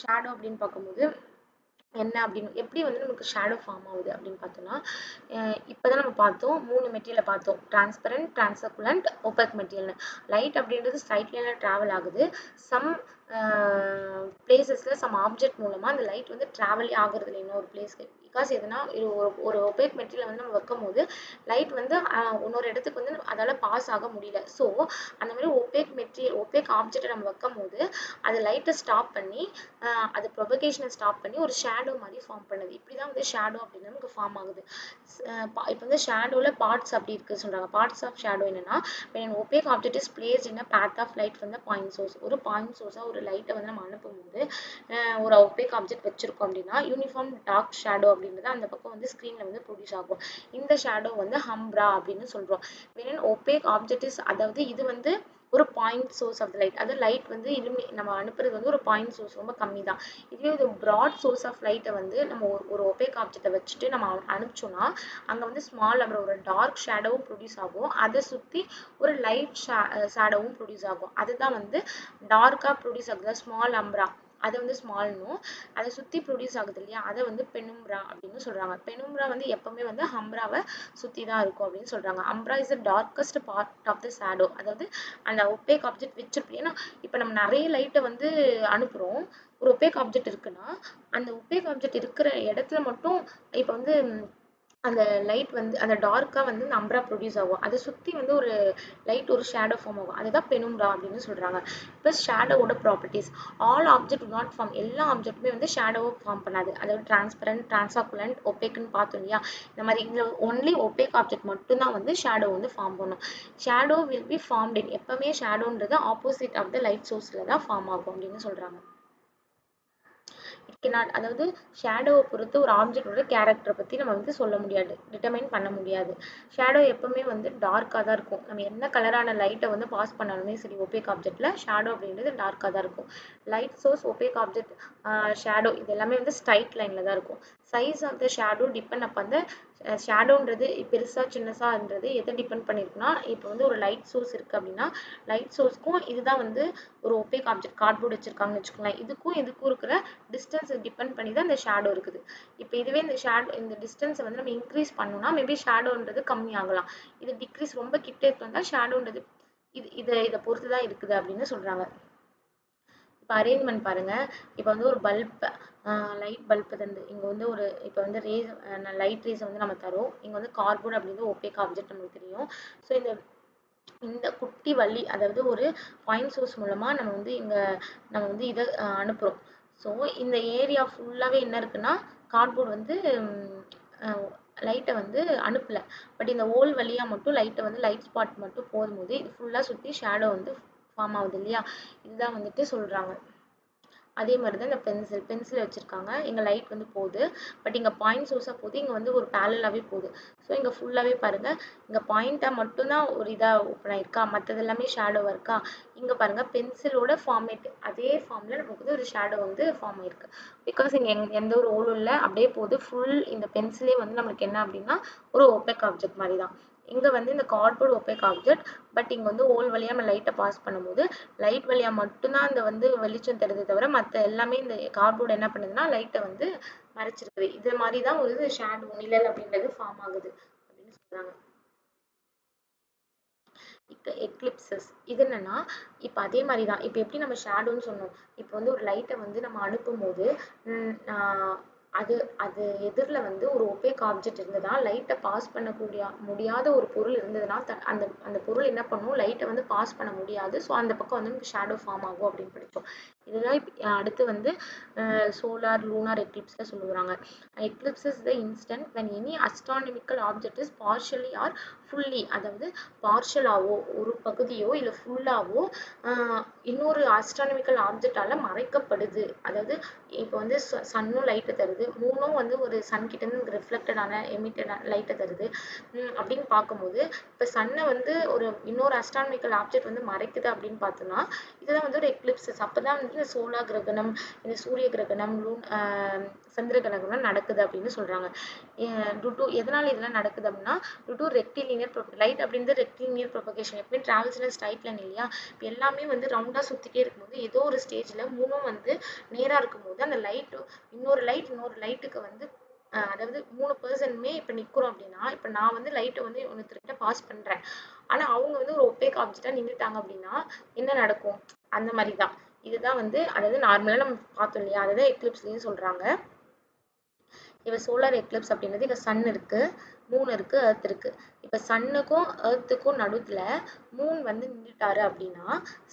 ஷேடோ அப்படின்னு பார்க்கும்போது என்ன அப்படின்னு எப்படி வந்து நமக்கு ஷேடோ ஃபார்ம் ஆகுது அப்படின்னு பார்த்தோம்னா, இப்போதான் நம்ம பார்த்தோம் 3 மெட்டீரியலை பார்த்தோம், டிரான்ஸ்பரண்ட், டிரான்ஸ்பரண்ட், ஒபேக் மெட்டீரியல்னு. லைட் அப்படின்றது ஸ்ட்ரைட் லைனில் ட்ராவல் ஆகுது. சம் பிளேசஸில் சம் ஆப்ஜெக்ட் மூலமாக அந்த லைட் வந்து ட்ராவலே ஆகுறது இல்லை இன்னொரு பிளேஸ்க்கு. பிகாஸ் எதுனா ஒரு ஒபேக் மெட்டீரியல் வந்து நம்ம வைக்கும் போது லைட் வந்து இன்னொரு இடத்துக்கு வந்து அதால் பாஸ் ஆக முடியல. ஸோ அந்த மாதிரி ஒபேக் ஆப்ஜெக்டை நம்ம வைக்கும் போது அது லைட்டை ஸ்டாப் பண்ணி அது ப்ரொபகேஷனை ஸ்டாப் பண்ணி ஒரு ஷேடோ மாதிரி ஃபார்ம் பண்ணுது. இப்படி தான் வந்து ஷேடோ அப்படின்னு நமக்கு ஃபார்ம் ஆகுது. இப்போ வந்து ஷேடோவில் பார்ட்ஸ் அப்படி இருக்குது சொல்கிறாங்க. பார்ட்ஸ் ஆஃப் ஷேடோ என்னன்னா, when an opaque object is placed in a path of light from the point source. ஒரு பாயிண்ட் சோர்ஸாக ஒரு லைட்டை வந்து நம்ம அனுப்பும்போது ஒரு ஒபேக் ஆப்ஜெக்ட் வச்சிருக்கோம் அப்படின்னா யூனிஃபார்ம் டார்க் ஷேடோ அப்படின்றது அந்த பக்கம் வந்து ஸ்க்ரீனில் வந்து ப்ரொடியூஸ் ஆகும். இந்த ஷேடோ வந்து ஹம்ப்ரா அப்படின்னு சொல்கிறோம். when an opaque object is, அதாவது இது வந்து ஒரு point source of the light, அது லைட் வந்து நம்ம அனுப்புறது வந்து ஒரு பாயிண்ட் சோர்ஸ் ரொம்ப கம்மி தான். இதுவே இது ப்ராட் சோர்ஸ் ஆஃப் லைட்டை வந்து நம்ம ஒரு ஒபேக் ஆப்ஜெக்டை வச்சுட்டு நம்ம அனுப்பிச்சோம்னா அங்கே வந்து ஸ்மால் அப்புறம் ஒரு டார்க் ஷேடோவும் ப்ரொடியூஸ் ஆகும். அதை சுற்றி ஒரு லைட் ஷேடோவும் ப்ரொடியூஸ் ஆகும். அதுதான் வந்து டார்க்காக ப்ரொடியூஸ் ஆகுது ஸ்மால் அம்ப்ரா, அதை வந்து ஸ்மால்னும் அதை சுற்றி ப்ரொடியூஸ் ஆகுது இல்லையா அதை வந்து பெனும்ப்ரா அப்படின்னு சொல்கிறாங்க. பெனும்ப்ரா வந்து எப்பவுமே வந்து ஹம்ப்ராவை சுற்றி தான் இருக்கும் அப்படின்னு சொல்கிறாங்க. Umbra is the darkest part of the shadow, அதாவது அந்த ஒபேக் ஆப்ஜெக்ட் வச்சிருப்போம். ஏன்னா இப்போ நம்ம நிறைய லைட்டை வந்து அனுப்புகிறோம், ஒரு ஒபேக் ஆப்ஜெக்ட் இருக்குன்னா அந்த ஒபேக் ஆப்ஜெக்ட் இருக்கிற இடத்துல மட்டும் இப்போ வந்து அந்த லைட் வந்து அந்த டார்க்காக வந்து இந்த அம்ப்ரா ப்ரொடியூஸ் ஆகும். அதை சுற்றி வந்து ஒரு லைட் ஒரு ஷேடோ ஃபார்ம் ஆகும். அதுதான் பெனும்ப்ரா அப்படின்னு சொல்கிறாங்க. ப்ளஸ் ஷேடோவோட properties, all object not form, எல்லா ஆப்ஜெக்ட்டுமே வந்து ஷேடோவை ஃபார்ம் பண்ணாது. அதாவது டிரான்ஸ்பரண்ட், டிரான்ஸ்பரண்ட், ஒபேக்குன்னு பார்த்தோம் இல்லையா. இந்த மாதிரி இதில் ஒன்லி ஒபேக் ஆப்ஜெக்ட் மட்டும்தான் வந்து ஷேடோ வந்து ஃபார்ம் பண்ணும். ஷேடோ வில் பி ஃபார்ம்ட் இன், எப்பவுமே ஷேடோன்றது ஆப்போசிட் ஆஃப் த லைட் சோர்ஸில் தான் ஃபார்ம் ஆகும் அப்படின்னு சொல்கிறாங்க. அதாவது ஷேடோவை பொறுத்து ஒரு ஆப்ஜெக்டோட கேரக்டரை பற்றி நம்ம வந்து சொல்ல முடியாது, டிட்டர்மைன் பண்ண முடியாது. ஷேடோ எப்பவுமே வந்து டார்க்காக தான் இருக்கும். நம்ம என்ன கலரான லைட்டை வந்து பாஸ் பண்ணாலுமே சரி ஒபேக் ஆப்ஜெக்டில் ஷேடோ அப்படின்றது டார்க்காக தான் இருக்கும். Light source, opaque object, shadow இது எல்லாமே வந்து ஸ்ட்ரைட் லைனில் தான் இருக்கும். Size of the shadow depend அப்போ அந்த ஷேடோன்றது பெருசாக சின்னசான்றது எதை டிபெண்ட் பண்ணியிருக்குன்னா, இப்போ வந்து ஒரு லைட் சோர்ஸ் இருக்குது அப்படின்னா லைட் சோர்ஸ்க்கும் இதுதான் வந்து ஒரு ஒபேக் ஆப்ஜெக்ட் கார்ட்போர்டு வச்சுருக்காங்கன்னு வச்சுக்கோங்களேன், இதுக்கும் இருக்கிற டிஸ்டன்ஸ் டிபெண்ட் பண்ணி தான் இந்த ஷேடோ இருக்குது. இப்போ இதுவே இந்த டிஸ்டன்ஸை வந்து நம்ம இன்க்ரீஸ் பண்ணோம்னா மேபி ஷேடோன்றது கம்மி ஆகலாம். இது டிக்ரீஸ் ரொம்ப கிட்டே வந்தால் ஷேடோன்றது இதை பொறுத்து தான் இருக்குது அப்படின்னு சொல்கிறாங்க. இப்போ அரேஞ்ச்மெண்ட் பாருங்கள். இப்போ வந்து ஒரு பல்ப், லைட் பல்ப் வந்து இங்கே வந்து ஒரு இப்போ வந்து ரேஸ் லைட் ரேஸை வந்து நம்ம தரோம். இங்கே வந்து கார்போர்ட் அப்படின்றது ஒபேக் ஆப்ஜெக்ட் நமக்கு தெரியும். ஸோ இந்த குட்டி வள்ளி, அதாவது ஒரு பாயிண்ட் சோர்ஸ் மூலமாக நம்ம வந்து இதை அனுப்புகிறோம். ஸோ இந்த ஏரியா ஃபுல்லாகவே என்ன இருக்குன்னா கார்ட்போர்ட் வந்து லைட்டை வந்து அனுப்பலை. பட் இந்த ஓல் வழியாக மட்டும் லைட் ஸ்பாட் மட்டும் போகும்போது இது ஃபுல்லாக சுற்றி ஷேடோ வந்து ஃபார்ம் ஆகுது இல்லையா, இதுதான் வந்துட்டு சொல்கிறாங்க. அதே மாதிரி தான் இந்த பென்சில் வச்சுருக்காங்க. இங்கே லைட் வந்து போகுது, பட் இங்கே பாயிண்ட் சோர்ஸாக போகுது, இங்கே வந்து ஒரு பேரலாகவே போகுது. ஸோ இங்கே ஃபுல்லாகவே பாருங்கள், இங்கே பாயிண்ட்டாக மட்டும்தான் ஒரு இதாக ஓப்பன் ஆகிருக்கா, மற்றது எல்லாமே ஷேடோவாக இருக்கா. இங்கே பாருங்கள் பென்சிலோட ஃபார்மேட் அதே ஃபார்மில் நமக்கு வந்து ஒரு ஷேடோ வந்து ஃபார்ம் ஆகிருக்கு. பிகாஸ் இங்கே எந்த ஒரு ஓலும் இல்லை, அப்படியே போகுது ஃபுல். இந்த பென்சிலே வந்து நம்மளுக்கு என்ன அப்படின்னா ஒரு ஒபேக் ஆப்ஜெக்ட் மாதிரி தான். இங்கே வந்து இந்த கார்ட்போர்ட் ஒபேக் ஆப்ஜெக்ட், பட் இங்கே வந்து ஓல் வழியாக நம்ம லைட்டை பாஸ் பண்ணும்போது லைட் வழியாக மட்டும்தான் இந்த வந்து வெளிச்சம் தருது தவிர மற்ற எல்லாமே இந்த கார்ட்போர்ட் என்ன பண்ணுதுன்னா லைட்டை வந்து மறைச்சிருக்குது. இது மாதிரி தான் ஒரு ஷேடோ நிழல் அப்படின்றது ஃபார்ம் ஆகுது அப்படின்னு சொல்றாங்க. எக்லிப்சஸ் இது என்னன்னா, இப்போ அதே மாதிரி தான். இப்போ எப்படி நம்ம ஷேடோன்னு சொன்னோம், இப்போ வந்து ஒரு லைட்டை வந்து நம்ம அனுப்பும் போது அது அது எதிரில் வந்து ஒரு ஒபேக் ஆப்ஜெக்ட் இருந்ததுன்னா, லைட்டை பாஸ் பண்ணக்கூடிய முடியாத ஒரு பொருள் இருந்ததுன்னா அந்த அந்த பொருள் என்ன பண்ணும், லைட்டை வந்து பாஸ் பண்ண முடியாது. ஸோ அந்த பக்கம் வந்து நமக்கு ஷேடோ ஃபார்ம் ஆகும் அப்படின்னு படித்தோம். இதுதான் அடுத்து வந்து சோலார் லூனார் எக்லிப்ஸில் சொல்லுவாங்க. Eclipse is the instant when any astronomical object is partially or fully, அதாவது பார்ஷலாவோ ஒரு பகுதியோ இல்லை ஃபுல்லாவோ இன்னொரு ஆஸ்ட்ரானமிக்கல் ஆப்ஜெக்டால மறைக்கப்படுது. அதாவது இப்போ வந்து சன்னும் லைட்டை தருது, மூணும் வந்து ஒரு சன் கிட்ட இருந்து ரிஃப்ளெக்டடான எமிட்டடான லைட்டை தருது அப்படின்னு பார்க்கும்போது, இப்போ சன்னை வந்து ஒரு இன்னொரு ஆஸ்ட்ரானமிக்கல் ஆப்ஜெக்ட் வந்து மறைக்குது அப்படின்னு பார்த்தோம்னா, இதுதான் வந்து ஒரு எக்லிப்சஸ். அப்பதான் வந்து இந்த சோலார் கிரகணம், இந்த சூரிய கிரகணம், சந்திர கிரகணம் நடக்குது அப்படின்னு சொல்றாங்க. எதனால இதெல்லாம் நடக்குது அப்படின்னா, ரெக்டிலினியர் லைட் அப்படின்றது ரெக்டிலினியர் ப்ரொபகேஷன். எப்பவுமே டிராவல்ஸ்ல ஸ்ட்ரைட் லைன் இல்லையா, இப்போ எல்லாமே வந்து ரவுண்டா சுத்திட்டே இருக்கும்போது ஏதோ ஒரு ஸ்டேஜ்ல மூணும் வந்து நேரா இருக்கும்போது அந்த லைட் இன்னொரு லைட்டுக்கு வந்து அதாவது 3 பர்சனுமே இப்போ நிற்கிறோம் அப்படின்னா, இப்போ நான் வந்து லைட்டை வந்து ஒருத்தர்கிட்ட பாஸ் பண்றேன், ஆனா அவங்க வந்து ஒரு ஒப்பேக் ஆப்ஜெக்டா நின்றுட்டாங்க அப்படின்னா என்ன நடக்கும், அந்த மாதிரி தான். இதுதான் வந்து அதாவது நார்மலா நம்ம பார்த்தோம் இல்லையா, அதுதான் எக்லிப்ஸ்லயும் சொல்றாங்க. இப்போ சோலார் எக்லிப்ஸ் அப்படின்றது இங்கே சன் இருக்கு, மூன் இருக்கு, எர்த் இருக்கு. இப்போ சன்னுக்கும் எர்த்துக்கும் நடுத்துல மூன் வந்து நின்றுட்டாரு அப்படின்னா,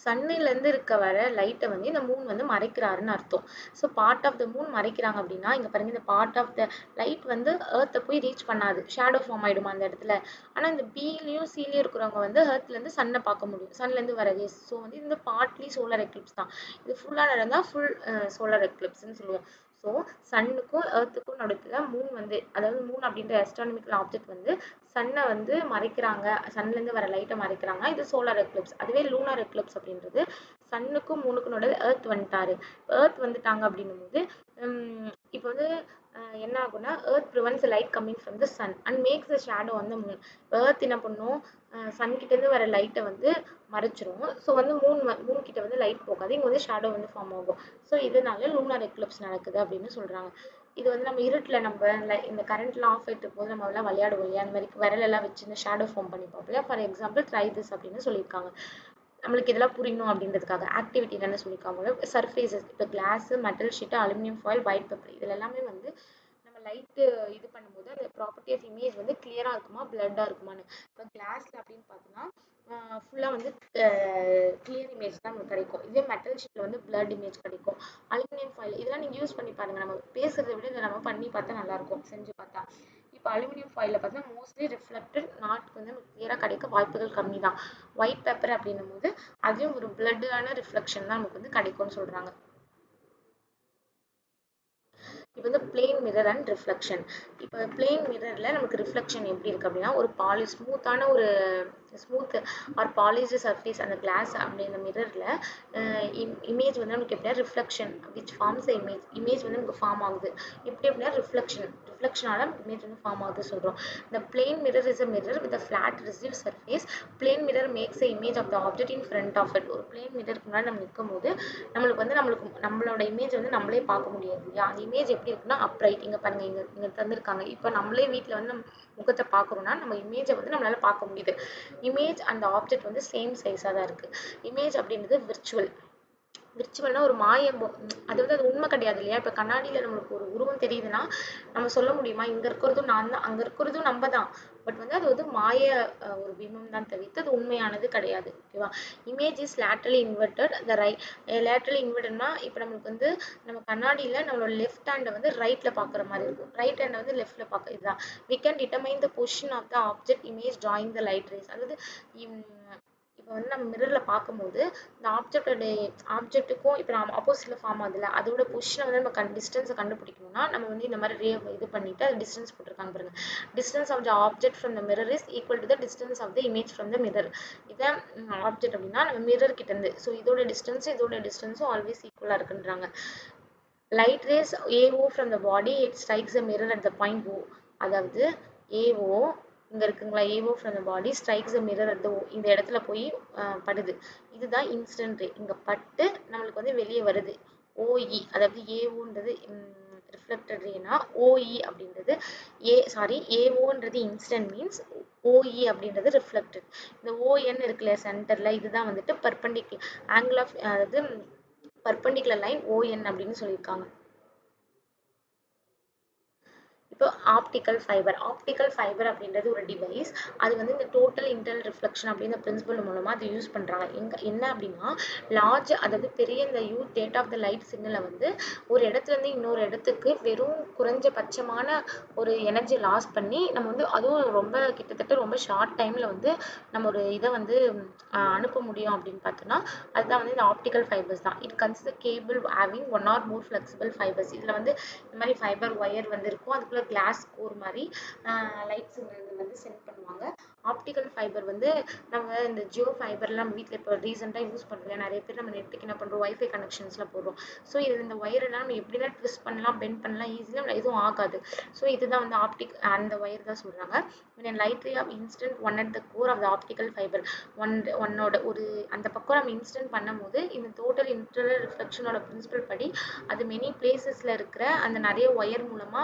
சன்னிலேருந்து இருக்க வர லைட்டை வந்து இந்த மூன் வந்து மறைக்கிறாருன்னு அர்த்தம். So part of the moon மறைக்கிறாங்க அப்படின்னா, இங்கே பாருங்க, இந்த பார்ட் ஆஃப் த லைட் வந்து எர்த்தை போய் ரீச் பண்ணாது, ஷேடோ ஃபார்ம் ஆயிடுமா அந்த இடத்துல. ஆனால் இந்த பிலையும் சிலையும் இருக்கிறவங்க வந்து எர்த்லேருந்து சன்னை பார்க்க முடியும், சன்லேருந்து வர ரேஸ். ஸோ வந்து இந்த பார்ட்லி சோலார் எக்லிப்ஸ் தான். இது ஃபுல்லாக நடந்தால் ஃபுல் சோலார் எக்லிப்ஸ்ன்னு சொல்லுவோம். ஸோ சன்னுக்கும் எர்த்துக்கும் நடுத்துல மூன் வந்து, அதாவது மூன் அப்படின்ற ஆஸ்ட்ரானமிக்கல் ஆப்ஜெக்ட் வந்து சன்னை வந்து மறைக்கிறாங்க, சன்லேருந்து வர லைட்டை மறைக்கிறாங்க, இது சோலார் எக்லிப்ஸ். அதுவே லூனார் எக்லிப்ஸ் அப்படின்றது சன்னுக்கும் மூணுக்கும் நடுவில் எர்த் வந்துட்டாரு, எர்த் வந்துட்டாங்க அப்படின்னும் போது இப்போ வந்து என்ன ஆகும்னா, earth prevents light coming from the sun and makes the shadow on the moon. Earth என்ன பண்ணும், சன் கிட்டேருந்து வர லைட்டை வந்து மறைச்சிரும். ஸோ வந்து மூன் கிட்ட வந்து லைட் போகாது, இங்கே வந்து ஷேடோ வந்து ஃபார்ம் ஆகும். ஸோ இதனால லூனார் எக்லிப்ஸ் நடக்குது அப்படின்னு சொல்றாங்க. இது வந்து நம்ம இருட்டில் நம்ம இந்த கரண்ட்லாம் ஆஃப் ஆகிட்டு போது நம்ம எல்லாம் விளையாடுவோம் இல்லையா, அந்த மாதிரி விரலெல்லாம் வச்சு இந்த ஷேடோ ஃபார்ம் பண்ணி பார்ப்போம். ஃபார் எக்ஸாம்பிள் ட்ரை திஸ் அப்படின்னு சொல்லியிருக்காங்க. நம்மளுக்கு இதெல்லாம் புரியணும் அப்படின்றதுக்காக ஆக்டிவிட்டி என்ன சொல்லியிருக்காங்க, சர்ஃபேசஸ் இப்போ glass, metal sheet, aluminium foil, white paper, இதில் எல்லாமே வந்து நம்ம லைட்டு இது பண்ணும்போது அந்த ப்ராப்பர்ட்டி ஆஃப் இமேஜ் வந்து கிளியராக இருக்குமா பிளட்டாக இருக்குமான்னு. இப்போ கிளாஸில் அப்படின்னு பார்த்தோன்னா ஃபுல்லாக வந்து கிளியர் இமேஜ் தான் நமக்கு கிடைக்கும். இதே மெட்டல் ஷீட்டில் வந்து பிளட் இமேஜ் கிடைக்கும். அலுமினியம் ஃபாயில் இதெல்லாம் நீங்கள் யூஸ் பண்ணி பாருங்கள், நம்ம பேசுகிறத விட இதை நம்ம பண்ணி பார்த்தா நல்லாயிருக்கும், செஞ்சு பார்த்தா. இப்போ அலுமினியம் ஃபாயிலில் பார்த்தா மோஸ்ட்லி ரிஃப்ளெக்டட் நாட் வந்து நமக்கு கிளியராக கிடைக்க வாய்ப்புகள் கம்மி தான். ஒயிட் பேப்பர் அப்படின்னும் போது அதையும் ஒரு பிளட்டான ரிஃப்ளெக்ஷன் தான் நமக்கு வந்து கிடைக்கும்னு சொல்கிறாங்க. இப்போ வந்து பிளெயின் மிரர் அண்ட் ரிஃப்ளெக்ஷன். இப்போ பிளெயின் மிரரில் நமக்கு ரிஃப்ளெக்ஷன் எப்படி இருக்குது அப்படின்னா, ஒரு ஸ்மூத்தான ஒரு ஸ்மூத் ஆர் பாலிஷ்டு சர்ஃபேஸ் அந்த கிளாஸ் அப்படி இந்த மிரரில் இமேஜ் வந்து நமக்கு எப்படின்னா ரிஃப்ளெக்ஷன் விச் ஃபார்ம்ஸ் இமேஜ் வந்து நமக்கு ஃபார்ம் ஆகுது. எப்படி அப்படின்னா ரிஃப்ளெக்ஷனால இமேஜ் வந்து ஃபார்ம் ஆகுது சொல்கிறோம். இந்த plane mirror is a mirror with a flat receive surface. Plane mirror makes a image of the object in front of it. ஒரு பிளெயின் மிரருக்கு முன்னாடி நம்ம நிற்கும் போது நம்மளோட இமேஜ் வந்து நம்மளே பார்க்க முடியாது இல்லையா. அந்த இமேஜ் எப்படி இருக்குன்னா அப்ரைட். இங்கே பாருங்க, இங்கே தந்திருக்காங்க. இப்போ நம்மளே வீட்டில் வந்து நம்ம முகத்தை பார்க்குறோன்னா நம்ம இமேஜை வந்து நம்மளால பார்க்க முடியுது. இமேஜ் அந்த ஆப்ஜெக்ட் வந்து சேம் சைஸாக தான் இருக்குது. இமேஜ் அப்படின்றது விர்ச்சுவல்னா ஒரு மாயம், அதாவது அது உண்மை கிடையாது இல்லையா. இப்போ கண்ணாடியில் நம்மளுக்கு ஒரு உருவம் தெரியுதுன்னா நம்ம சொல்ல முடியுமா, இங்கே இருக்கிறதும் நான் தான், அங்கே இருக்கிறதும் நம்ம தான். பட் வந்து அது வந்து மாய ஒரு பிம்பம் தான் தவிர்த்து அது உண்மையானது கிடையாது. ஓகேவா. Image is laterally inverted. The laterally இன்வெர்டட்னா இப்போ நமக்கு வந்து நம்ம கண்ணாடியில் நம்மளோட லெஃப்ட் ஹேண்டை வந்து ரைட்டில் பார்க்குற மாதிரி இருக்கும், ரைட் ஹேண்டை வந்து லெஃப்டில் பார்க்க. இதுதான் we can determine the position of the object image drawing the light rays. அதாவது இப்போ வந்து நம்ம மிரரில் பார்க்கும்போது இந்த ஆப்ஜெக்ட்டுக்கும் இப்போ நம்ம ஆப்போசிட்டில் ஃபார்ம் ஆகுதுல்ல, அதோட பொசிஷனை வந்து நம்ம டிஸ்டன்ஸை கண்டுபிடிக்கணும்னா நம்ம வந்து இந்த மாதிரி இது பண்ணிட்டு அது டிஸ்டன்ஸ் போட்டிருக்காங்க பாருங்க. Distance of the object from the mirror is equal to the distance of the image from the mirror. இதான் ஆப்ஜெக்ட் அப்படின்னா நம்ம மிரர் கிட்ட இருந்து. ஸோ இதோட டிஸ்டன்ஸும் ஆல்வேஸ் ஈக்குவலாக இருக்குன்றாங்க. Light race AO from the body it strikes the mirror at the point O. அதாவது AO இங்கே இருக்குங்களா, AO from the body strikes the mirror at the O. இந்த இடத்துல போய் படுது. இதுதான் இன்சிடென்ட் ரே. இங்கே பட்டு நம்மளுக்கு வந்து வெளியே வருது OE. அதாவது AOன்றது ரிஃப்ளெக்டட் ரேனா ஓஇ அப்படின்றது ஏஓன்றது இன்ஸ்டன்ட் மீன்ஸ் ஓஇ அப்படின்றது ரிஃப்ளெக்டட். இந்த ஓஎன் இருக்குல்ல சென்டர்ல இதுதான் வந்துட்டு பர்பெண்டிகுலர் ஆங்கிள் ஆஃப் அதாவது பர்பெண்டிகுலர் லைன் ஓஎன் அப்படின்னு சொல்லியிருக்காங்க. இப்போ ஆப்டிக்கல் ஃபைபர் அப்படின்றது ஒரு டிவைஸ். அது வந்து இந்த டோட்டல் இன்டர்னல் ரிஃப்ளெக்ஷன் அப்படின்ற பிரின்சிபல் மூலமா அதை யூஸ் பண்றாங்க. என்ன அப்படின்னா அதாவது பெரிய இந்த டேட் ஆஃப் த லைட் சிக்னலை வந்து ஒரு இடத்துல இருந்து இன்னொரு இடத்துக்கு வெறும் குறைஞ்சபட்சமான ஒரு எனர்ஜி லாஸ் பண்ணி நம்ம வந்து அதுவும் ரொம்ப கிட்டத்தட்ட ரொம்ப ஷார்ட் டைம்ல வந்து நம்ம ஒரு இதை வந்து அனுப்ப முடியும் அப்படின்னு பார்த்தோம்னா அதுதான் வந்து இந்த ஆப்டிக்கல் ஃபைபர்ஸ் தான். It consider cable having one or more flexible fibres. இதுல வந்து இந்த மாதிரி ஃபைபர் ஒயர் வந்து இருக்கும், அதுக்குள்ள கிளாஸ் கோர் மாதிரி லைட் சிக்னல் வந்து சென்ட் பண்ணுவாங்க. ஆப்டிக்கல் ஃபைபர் வந்து நம்ம இந்த ஜியோ ஃபைபர்லாம் நம்ம வீட்டில் இப்போ ரீசெண்டாக யூஸ் பண்ணுறோம். நிறைய பேர் நம்ம நெட்டுக்கு என்ன பண்ணுறோம், வைஃபை கனெக்ஷன்ஸ்லாம் போடுறோம். ஸோ இது இந்த ஒயரெல்லாம் நம்ம எப்படின்னா ட்விஸ்ட் பண்ணலாம், பெண்ட் பண்ணலாம், ஈஸியாக எதுவும் ஆகாது. ஸோ இதுதான் வந்து அந்த ஒயர் தான் சொல்கிறாங்க. Light ray of incident one at the core of the optical fibre ஒன்னோட ஒரு அந்த பக்கம் நம்ம இன்ஸ்டன்ட் பண்ணும்போது இந்த டோட்டல் இன்டர்னல் ரிஃப்ளெக்ஷனோட பிரின்சிபல் படி அது மெனி பிளேசஸ்ல இருக்கிற அந்த நிறைய ஒயர் மூலமா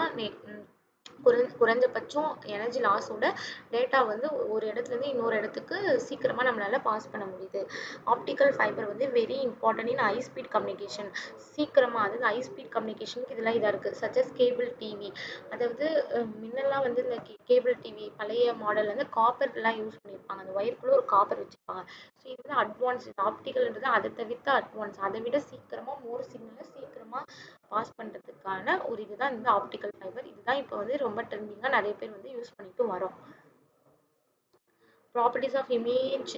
குறைஞ்சபட்சம் எனர்ஜி லாஸோட டேட்டா வந்து ஒரு இடத்துல இருந்து இன்னொரு இடத்துக்கு சீக்கிரமா நம்மளால பாஸ் பண்ண முடியுது. ஆப்டிக்கல் ஃபைபர் வந்து very important in high speed communication. சீக்கிரமா அதாவது ஹை ஸ்பீட் கம்யூனிகேஷனுக்கு இதெல்லாம் இதா இருக்கு. சச்சஸ் கேபிள் டிவி, அதாவது முன்னெல்லாம் வந்து இந்த கேபிள் டிவி பழைய மாடல் வந்து காப்பர் எல்லாம் யூஸ் பண்ணியிருப்பாங்க. அந்த ஒயருக்குள்ள ஒரு காப்பர் வச்சிருப்பாங்க. ஸோ இது வந்து அட்வான்ஸ். ஆப்டிக்கல்ன்றது அதை தவிர்த்து அட்வான்ஸ், அதை விட சீக்கிரமா மோர் சிக்னலை சீக்கிரமா பாஸ் பண்றதுக்கான ஒரு இதுதான் இந்த ஆப்டிக்கல் ஃபைபர். இதுதான் இப்போ வந்து ரொம்ப ட்ரெண்டிங்கா நிறைய பேர் வந்து யூஸ் பண்ணிட்டு வரோம். Properties of image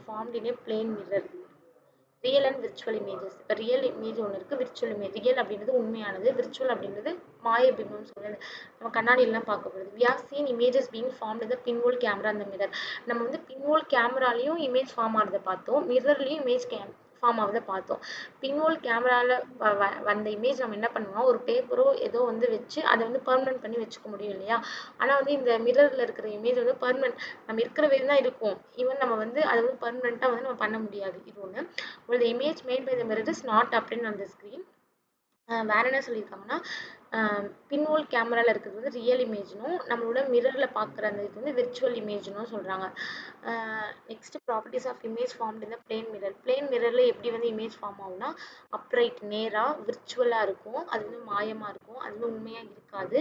formed in a plane mirror. Real and virtual images. இப்போ ரியல் இமேஜ் ஒன்று இருக்குது, விர்ச்சுவல் இமேஜ். ரியல் அப்படின்றது உண்மையானது, விர்ச்சுவல் அப்படின்றது மாயபிம்பம் சொல்லுது. நம்ம கண்ணாடியெல்லாம் பார்க்கப்படுது. We have seen images being formed இந்த பின்ஹோல் கேமரா அந்த மிரர். நம்ம வந்து பின்ஹோல் கேமராலையும் இமேஜ் ஃபார்ம் ஆகிறத பார்த்தோம், மிரர்லையும் இமேஜ் ஃபார்ம் ஆகுதை பார்த்தோம். பின்ஹோல் கேமராவில் வந்த இமேஜ் நம்ம என்ன பண்ணுவோம், ஒரு பேப்பரோ ஏதோ வந்து வச்சு அதை வந்து பர்மனன்ட் பண்ணி வச்சுக்க முடியும் இல்லையா. ஆனால் வந்து இந்த மிரரில் இருக்கிற இமேஜ் வந்து பர்மனன்ட் நம்ம இருக்கிற வரை தான் இருக்கும். ஈவன் நம்ம வந்து அதை வந்து பர்மனெண்ட்டாக வந்து நம்ம பண்ண முடியாது. இது ஒன்று. The image made by the mirror is not apparent on the screen. வேற என்ன சொல்லியிருக்காங்கன்னா பின்ஹோல் கேமராவில் இருக்கிறது வந்து ரியல் இமேஜ்னும் நம்மளோட மிரரில் பார்க்குற அந்த இது வந்து விர்ச்சுவல் இமேஜ்னும் சொல்கிறாங்க. Next properties of image formed இந்த பிளேன் மிரர். பிளேன் மிரரில் எப்படி வந்து இமேஜ் ஃபார்ம் ஆகும்னா அப்ரைட் நேராக விர்ச்சுவலாக இருக்கும், அது வந்து மாயமாக இருக்கும், அது வந்து உண்மையாக இருக்காது.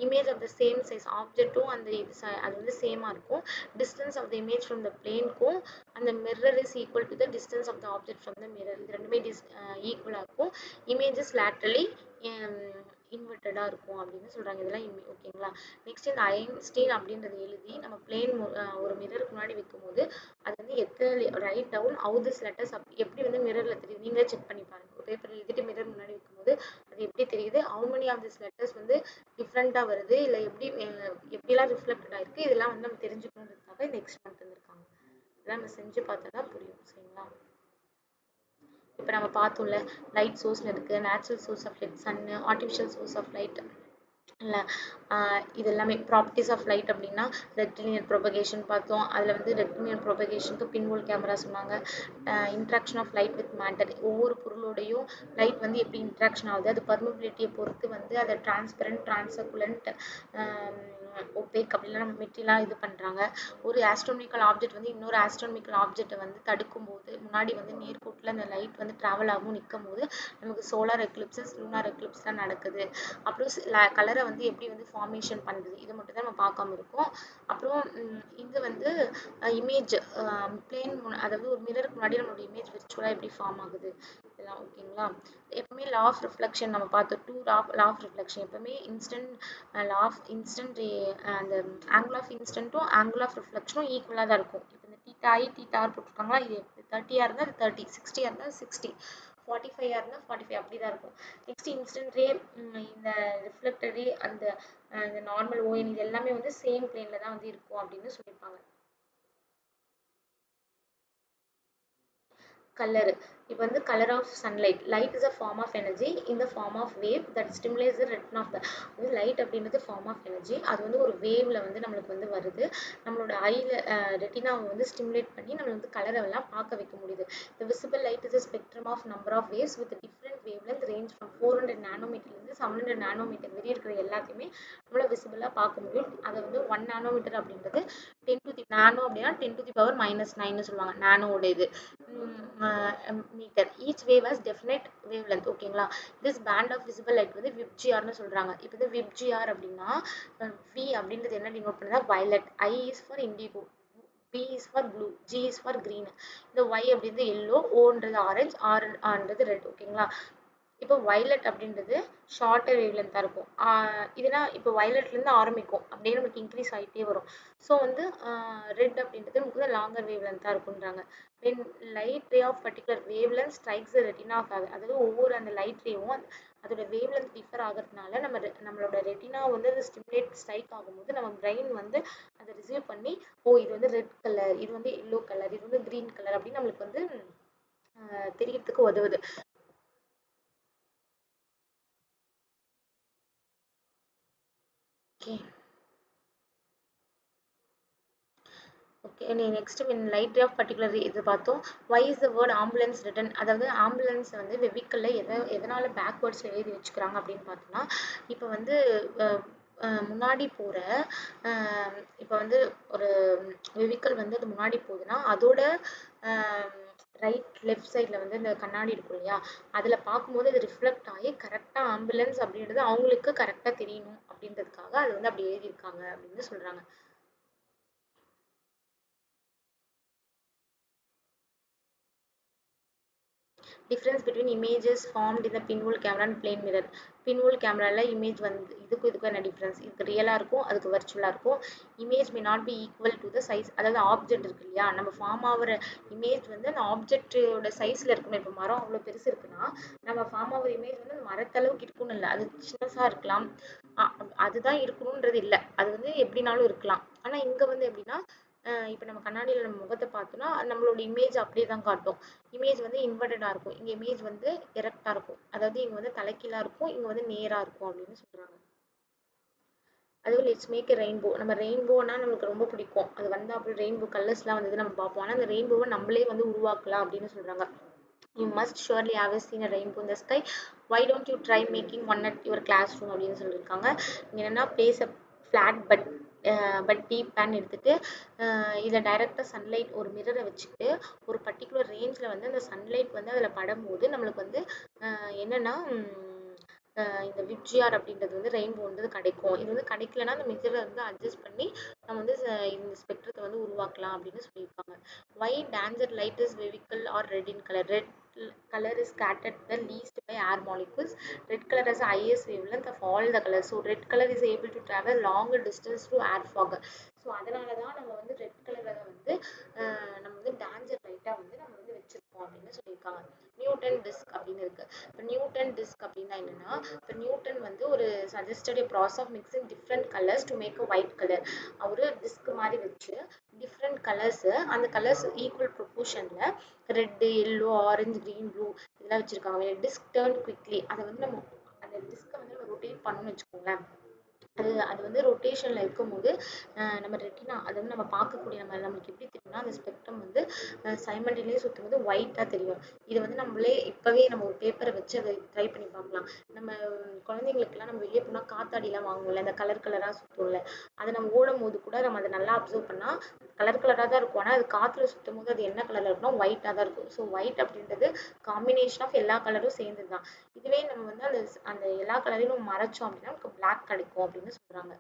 Image of the same size ஆப்ஜெக்ட்டும் அந்த இது அது வந்து சேமாக இருக்கும். Distance of the image from the பிளேனுக்கும் அந்த mirror is equal to the distance of the object from the mirror. இது ரெண்டுமே ஈக்குவலாக இருக்கும். இமேஜஸ் லேட்டரலி இன்வெர்டடாக இருக்கும் அப்படின்னு சொல்கிறாங்க. இதெல்லாம் ஓகேங்களா. நெக்ஸ்ட் இந்த ஐன்ஸ்டீன் அப்படின்றத எழுதி நம்ம பிளேன் ஒரு மிரருக்கு முன்னாடி வைக்கும்போது அது வந்து எத்தனை write down how this letters எப்படி வந்து மிரரில் தெரியுது நீங்களே செக் பண்ணி பாருங்க. ஒரு பேப்பர் எழுதிட்டு மிரர் முன்னாடி வைக்கும்போது அது எப்படி தெரியுது, how many of this letters வந்து டிஃப்ரெண்ட்டாக வருது, இல்லை எப்படிலாம் ரிஃப்ளெக்டட் ஆயிருக்கு, இதெல்லாம் வந்து நம்ம தெரிஞ்சுக்கணுன்றதுக்காக இந்த எக்ஸ்பெரிமெண்ட் தந்திருக்காங்க. இதெல்லாம் நம்ம செஞ்சு பார்த்தா தான் புரியும். சரிங்களா. இப்போ நம்ம பார்த்தோம்ல லைட் சோர்ஸ்ல இருக்குது, நேச்சுரல் சோர்ஸ் ஆஃப் லைட் சன்னு, ஆர்டிஃபிஷியல் சோர்ஸ் ஆஃப் லைட் இல்லை. இது எல்லாமே ப்ராப்பர்ட்டிஸ் ஆஃப் லைட் அப்படின்னா ரெக்டிலினியர் ப்ரொபகேஷன் பார்த்தோம். அதில் வந்து ரெக்டிலினியர் ப்ரொபகேஷனுக்கு பின்ஹோல் கேமரா சொன்னாங்க. Interaction of light with matter, ஒவ்வொரு பொருளோடையும் லைட் வந்து எப்படி இன்ட்ராக்ஷன் ஆகுது, அது பர்மபிலிட்டியை பொறுத்து வந்து அதை டிரான்ஸ்பரண்ட், டிரான்ஸ்குலண்ட், ஒபேக் அப்படிலாம் நம்ம மெட்டீரியலாக இது பண்ணுறாங்க. ஒரு ஆஸ்ட்ரோனமிக்கல் ஆப்ஜெக்ட் வந்து இன்னொரு ஆஸ்ட்ரோனமிக்கல் ஆப்ஜெக்டை வந்து தடுக்கும் போது முன்னாடி வந்து நேர்கோட்டில் அந்த லைட் வந்து ட்ராவல் ஆகும் நிற்கும் போது நமக்கு சோலார் எக்லிப்சஸ், லூனார் எக்லிப்ஸ்லாம் நடக்குது. அப்புறம் கலரை வந்து எப்படி வந்து ஃபார்மேஷன் பண்ணுறது, இது மட்டும் தான் நம்ம பார்க்காம இருக்கோம். அப்புறம் இது வந்து இமேஜ் பிளேன் அதாவது ஒரு மிரருக்கு முன்னாடி நம்மளோட இமேஜ் விர்ச்சுவலாக எப்படி ஃபார்ம் ஆகுது, இதெல்லாம் ஓகேங்களா. எப்பவுமே லா ஆஃப் ரிஃப்ளெக்ஷன் நம்ம பார்த்தோம். லா ஆஃப் ரிஃப்ளெக்ஷன் எப்பவுமே லா ஆஃப் இன்ஸ்டன்ட் அந்த ஆங்கிள் ஆஃப் இன்ஸ்டன்ட்டும் ஆங்கிள் ஆஃப் ரிஃப்ளெக்ஷனும் ஈக்குவலாக தான் இருக்கும். இப்போ இந்த θi θr போட்டிருக்காங்களா, இது 30 இருந்தால் 30, 60 இருந்தால் 60, 45 இருந்தால் 45 அப்படி தான் இருக்கும். நெக்ஸ்ட் இன்ஸ்டன்ட் ரே, இந்த ரிஃப்ளெக்டட் ரே, அந்த நார்மல் ஓஎன் இது எல்லாமே வந்து சேம் பிளேன்ல தான் வந்து இருக்கும் அப்படின்னு சொல்லியிருப்பாங்க. கலர். இப்போ வந்து colour of sunlight. Light is a form of energy in the form of wave that stimulates the retina of the. வந்து லைட் அப்படின்றது ஃபார்ம் ஆஃப் எனர்ஜி, அது வந்து ஒரு வேவ்ல வந்து நம்மளுக்கு வந்து வருது. நம்மளோட ஐல ரெட்டினாவை வந்து ஸ்டிமுலேட் பண்ணி நம்ம வந்து கலரை எல்லாம் பார்க்க வைக்க முடியுது. The visible light is a spectrum of number of waves with different wavelength range from 400 நானோமீட்டர்லேருந்து 700 நானோமீட்டர் வரை இருக்கிற எல்லாத்தையுமே நம்மளால் விசிபிளாக பார்க்க முடியும். அதை வந்து 1 நானோமீட்டர் அப்படின்றது 10 to the நானோ அப்படின்னா 10 to the power -9 சொல்லுவாங்க நானோட இது metre. Each wave has definite wavelength. ஓகேங்களா? This band of visible light வந்து விப்ஜிஆர்னு சொல்கிறாங்க. இப்போ வந்து விப்ஜிஆர் அப்படின்னா வி அப்படின்றது என்ன டினோட் பண்ணுறா violet, I is for indigo, B is for blue, G is for green. இந்த Y அப்படின்றது yellow, Oன்றது orange, Rன்றது red. ஓகேங்களா? இப்போ violet அப்படின்றது ஷார்ட்டர் வேவ் லென்த்தாக இருக்கும். இதுனா இப்போ வயலட்லேருந்து ஆரம்பிக்கும் அப்படியே நமக்கு இன்க்ரீஸ் ஆகிட்டே வரும். ஸோ வந்து ரெட் அப்படின்றது நமக்கு வந்து லாங்கர் வேவ் லென்த்தாக இருக்குன்றாங்க. when light ray of particular wavelength strikes the retina of அதாவது ஒவ்வொரு அந்த லைட் ரேவும் அதோட வேவ் லென்த் டிஃபர் ஆகிறதுனால நம்மளோட ரெட்டினா வந்து அது ஸ்ட்ரைக் ஆகும்போது நம்ம பிரெயின் வந்து அதை ரிசீவ் பண்ணி இது வந்து ரெட் கலர், இது வந்து எல்லோ கலர், இது வந்து கிரீன் கலர் அப்படின்னு நம்மளுக்கு வந்து தெரியறதுக்கு உதவுது. ஓகே ஓகே நீ next light ray of particular இது பார்த்தோம். Why is the word ambulance written, அதாவது ஆம்புலன்ஸ் வந்து வெஹிக்கிளில் எதனால் பேக்வேர்ட்ஸில் எழுதி வச்சுக்கிறாங்க அப்படின்னு பார்த்தோம்னா, இப்போ வந்து முன்னாடி போகிற இப்போ வந்து ஒரு வெஹிக்கிள் வந்து அது முன்னாடி போகுதுன்னா அதோட ரைட் லெஃப்ட் சைடில் வந்து இந்த கண்ணாடி இருக்கும் இல்லையா, அதில் பார்க்கும்போது அது ரிஃப்ளெக்ட் ஆகி கரெக்டாக ஆம்புலன்ஸ் அப்படின்றது அவங்களுக்கு கரெக்டாக தெரியணும் அப்படின்றதுக்காக அது வந்து அப்படி எழுதியிருக்காங்க அப்படின்னு சொல்கிறாங்க. difference between images formed in the pinhole camera and plane mirror. pinhole cameraல இமேஜ் வந்து இதுக்கும் என்ன டிஃப்ரென்ஸ், இதுக்கு ரியலாக இருக்கும் அதுக்கு வர்ச்சுவலாக இருக்கும். Image may not be equal to the size, அதாவது ஆப்ஜெக்ட் இருக்கு இல்லையா, நம்ம ஃபார்ம் ஆகிற இமேஜ் வந்து அந்த ஆப்ஜெக்டோட சைஸில் இருக்கணும். இப்போ மரம் அவ்வளோ பெருசு இருக்குன்னா நம்ம ஃபார்ம் ஆகிற இமேஜ் வந்து அந்த மரத்தளவுக்கு இருக்குன்னு இல்லை, அது சின்னஸாக இருக்கலாம், அதுதான் இருக்கணுன்றது இல்லை, அது வந்து எப்படினாலும் இருக்கலாம். ஆனால் இங்கே வந்து எப்படின்னா இப்போ நம்ம கண்ணாடியில் நம்ம முகத்தை பார்த்தோம்னா நம்மளோட இமேஜ் அப்படியே தான் காட்டும். இமேஜ் வந்து இன்வெர்டடாக இருக்கும், இங்கே இமேஜ் வந்து எரெக்டாக இருக்கும், அதாவது இங்கே வந்து தலைக்கீழாக இருக்கும், இங்கே வந்து நேராக இருக்கும் அப்படின்னு சொல்கிறாங்க. அதுவும் லெட்ஸ் மேக் ரெயின்போ, நம்ம ரெயின்போனா நம்மளுக்கு ரொம்ப பிடிக்கும், அது வந்து அப்படி ரெயின்போ கலர்ஸ்லாம் வந்து நம்ம பார்ப்போம். ஆனால் அந்த ரெயின்போவை நம்மளே வந்து உருவாக்கலாம் அப்படின்னு சொல்கிறாங்க. You must surely have seen a rainbow in the sky. Why don't you try making one at your classroom அப்படின்னு சொல்லியிருக்காங்க. என்னென்னா place a flat but deep pan எடுத்துகிட்டு இதில் டைரெக்டாக சன்லைட் ஒரு மிரரை வச்சுக்கிட்டு ஒரு பர்டிகுலர் ரேஞ்சில் வந்து அந்த சன்லைட் வந்து அதில் படும்போது நம்மளுக்கு வந்து என்னென்னா இந்த விப்ஜிஆர் அப்படின்றது வந்து ரெயின்போன்றது கிடைக்கும். இது வந்து கிடைக்கலன்னா அந்த மிரரை வந்து அட்ஜஸ்ட் பண்ணி நம்ம வந்து இந்த ஸ்பெக்ட்ரத்தை வந்து உருவாக்கலாம் அப்படின்னு சொல்லியிருக்காங்க. Why danger light is vehicle or red in color? Red color is scattered the least by air molecules. Red color has the highest wavelength of all the colors. So red color is able to travel longer distance through air fog. So அதனால தான் நம்ம வந்து red கலரை வந்து நம்ம வந்து danger லைட்டாக வந்து நம்ம வந்து வச்சுருக்கோம் அப்படின்னு சொல்லியிருக்காங்க. நியூட்டன் டிஸ்க் அப்படின்னு இருக்கு. இப்போ நியூட்டன் டிஸ்க் அப்படின்னா என்னன்னா, இப்போ நியூட்டன் வந்து ஒரு suggested process of mixing different colours to make a white colour. ஒரு டிஸ்க் மாதிரி வச்சு டிஃப்ரெண்ட் கலர்ஸு அந்த கலர்ஸ் ஈக்குவல் ப்ரொப்போர்ஷனில் red yellow orange green blue இதெல்லாம் வச்சுருக்காங்க. டிஸ்க் டேர்ன் குவிக்லி, அதை வந்து நம்ம அந்த டிஸ்கை வந்து நம்ம ரொட்டேட் பண்ணணும்னு வச்சுக்கோங்களேன். அது வந்து ரொட்டேஷனில் இருக்கும்போது நம்ம ரெட்டினா அது வந்து நம்ம பார்க்கக்கூடிய நம்மளுக்கு எப்படி தெரியும்னா அந்த ஸ்பெக்ட்ரம் வந்து சைமல்டேனியஸாக சுற்றும் போது ஒயிட்டாக தெரியும். இதை வந்து நம்மளே இப்போவே நம்ம ஒரு பேப்பரை வச்சு அதை ட்ரை பண்ணி பார்க்கலாம். நம்ம குழந்தைங்களுக்குலாம் நம்ம வெளியே போனால் காத்தாடிலாம் வாங்குவோம்ல, அந்த கலர் கலராக சுற்றும்ல, அதை நம்ம ஓடும் போது கூட நம்ம அதை நல்லா அப்சர்வ் பண்ணால் கலர் கலராக தான் இருக்கும். ஆனால் அது காற்றுல சுற்றும் போது அது என்ன கலரில் இருக்குன்னா ஒயிட்டாக தான் இருக்கும். ஸோ ஒயிட் அப்படின்றது காம்பினேஷன் ஆஃப் எல்லா கலரும் சேர்ந்தது தான். இதுவே நம்ம வந்து அந்த எல்லா கலரையும் நம்ம மறைச்சோம் அப்படின்னா நமக்கு பிளாக் கிடைக்கும் அப்படின்னு சொல்கிறாங்க.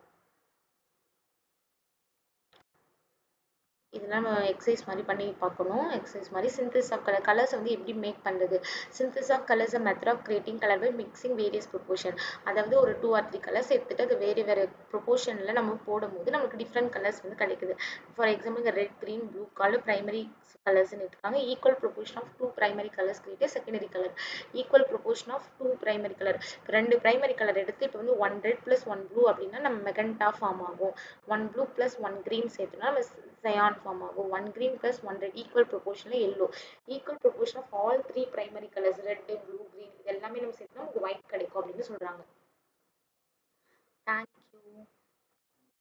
இதெல்லாம் நம்ம எக்ஸசைஸ் மாதிரி பண்ணி பார்க்கணும். எக்ஸசைஸ் மாதிரி சிந்தசிஸ் ஆஃப் கலர்ஸ் வந்து எப்படி மேக் பண்ணுறது. Synthesis of colours a method of creating colour by mixing various proportion. அதாவது ஒரு 2 or 3 கலர்ஸ் எடுத்துகிட்டு அது வேறு ப்ரொப்போர்ஷனில் நம்ம போடும்போது நமக்கு டிஃப்ரெண்ட் கலர்ஸ் வந்து கிடைக்குது. ஃபார் எக்ஸாம்பிள் இந்த red green blue colour primary கலர்ஸ்ன்னு எடுத்துக்காங்க. Equal proportion of 2 primary colours create secondary colour. Equal proportion of 2 primary colour. 2 primary colour எடுத்து இப்போ வந்து 1 ரெட் ப்ளஸ் 1 ப்ளூ அப்படின்னா நம்ம மெகண்டா ஃபார்ம் ஆகும். 1 ப்ளூ ப்ளஸ் 1 க்ரீன் சேர்த்துனா நம்ம cyan form ஆகும். 1 green plus 1 red equal proportion yellow. Equal proportion of all 3 primary colors red, blue, green இது எல்லாமே நம்ம சேர்த்தா நமக்கு white கிடைக்கும் அப்படின்னு சொல்றாங்க. Thank you.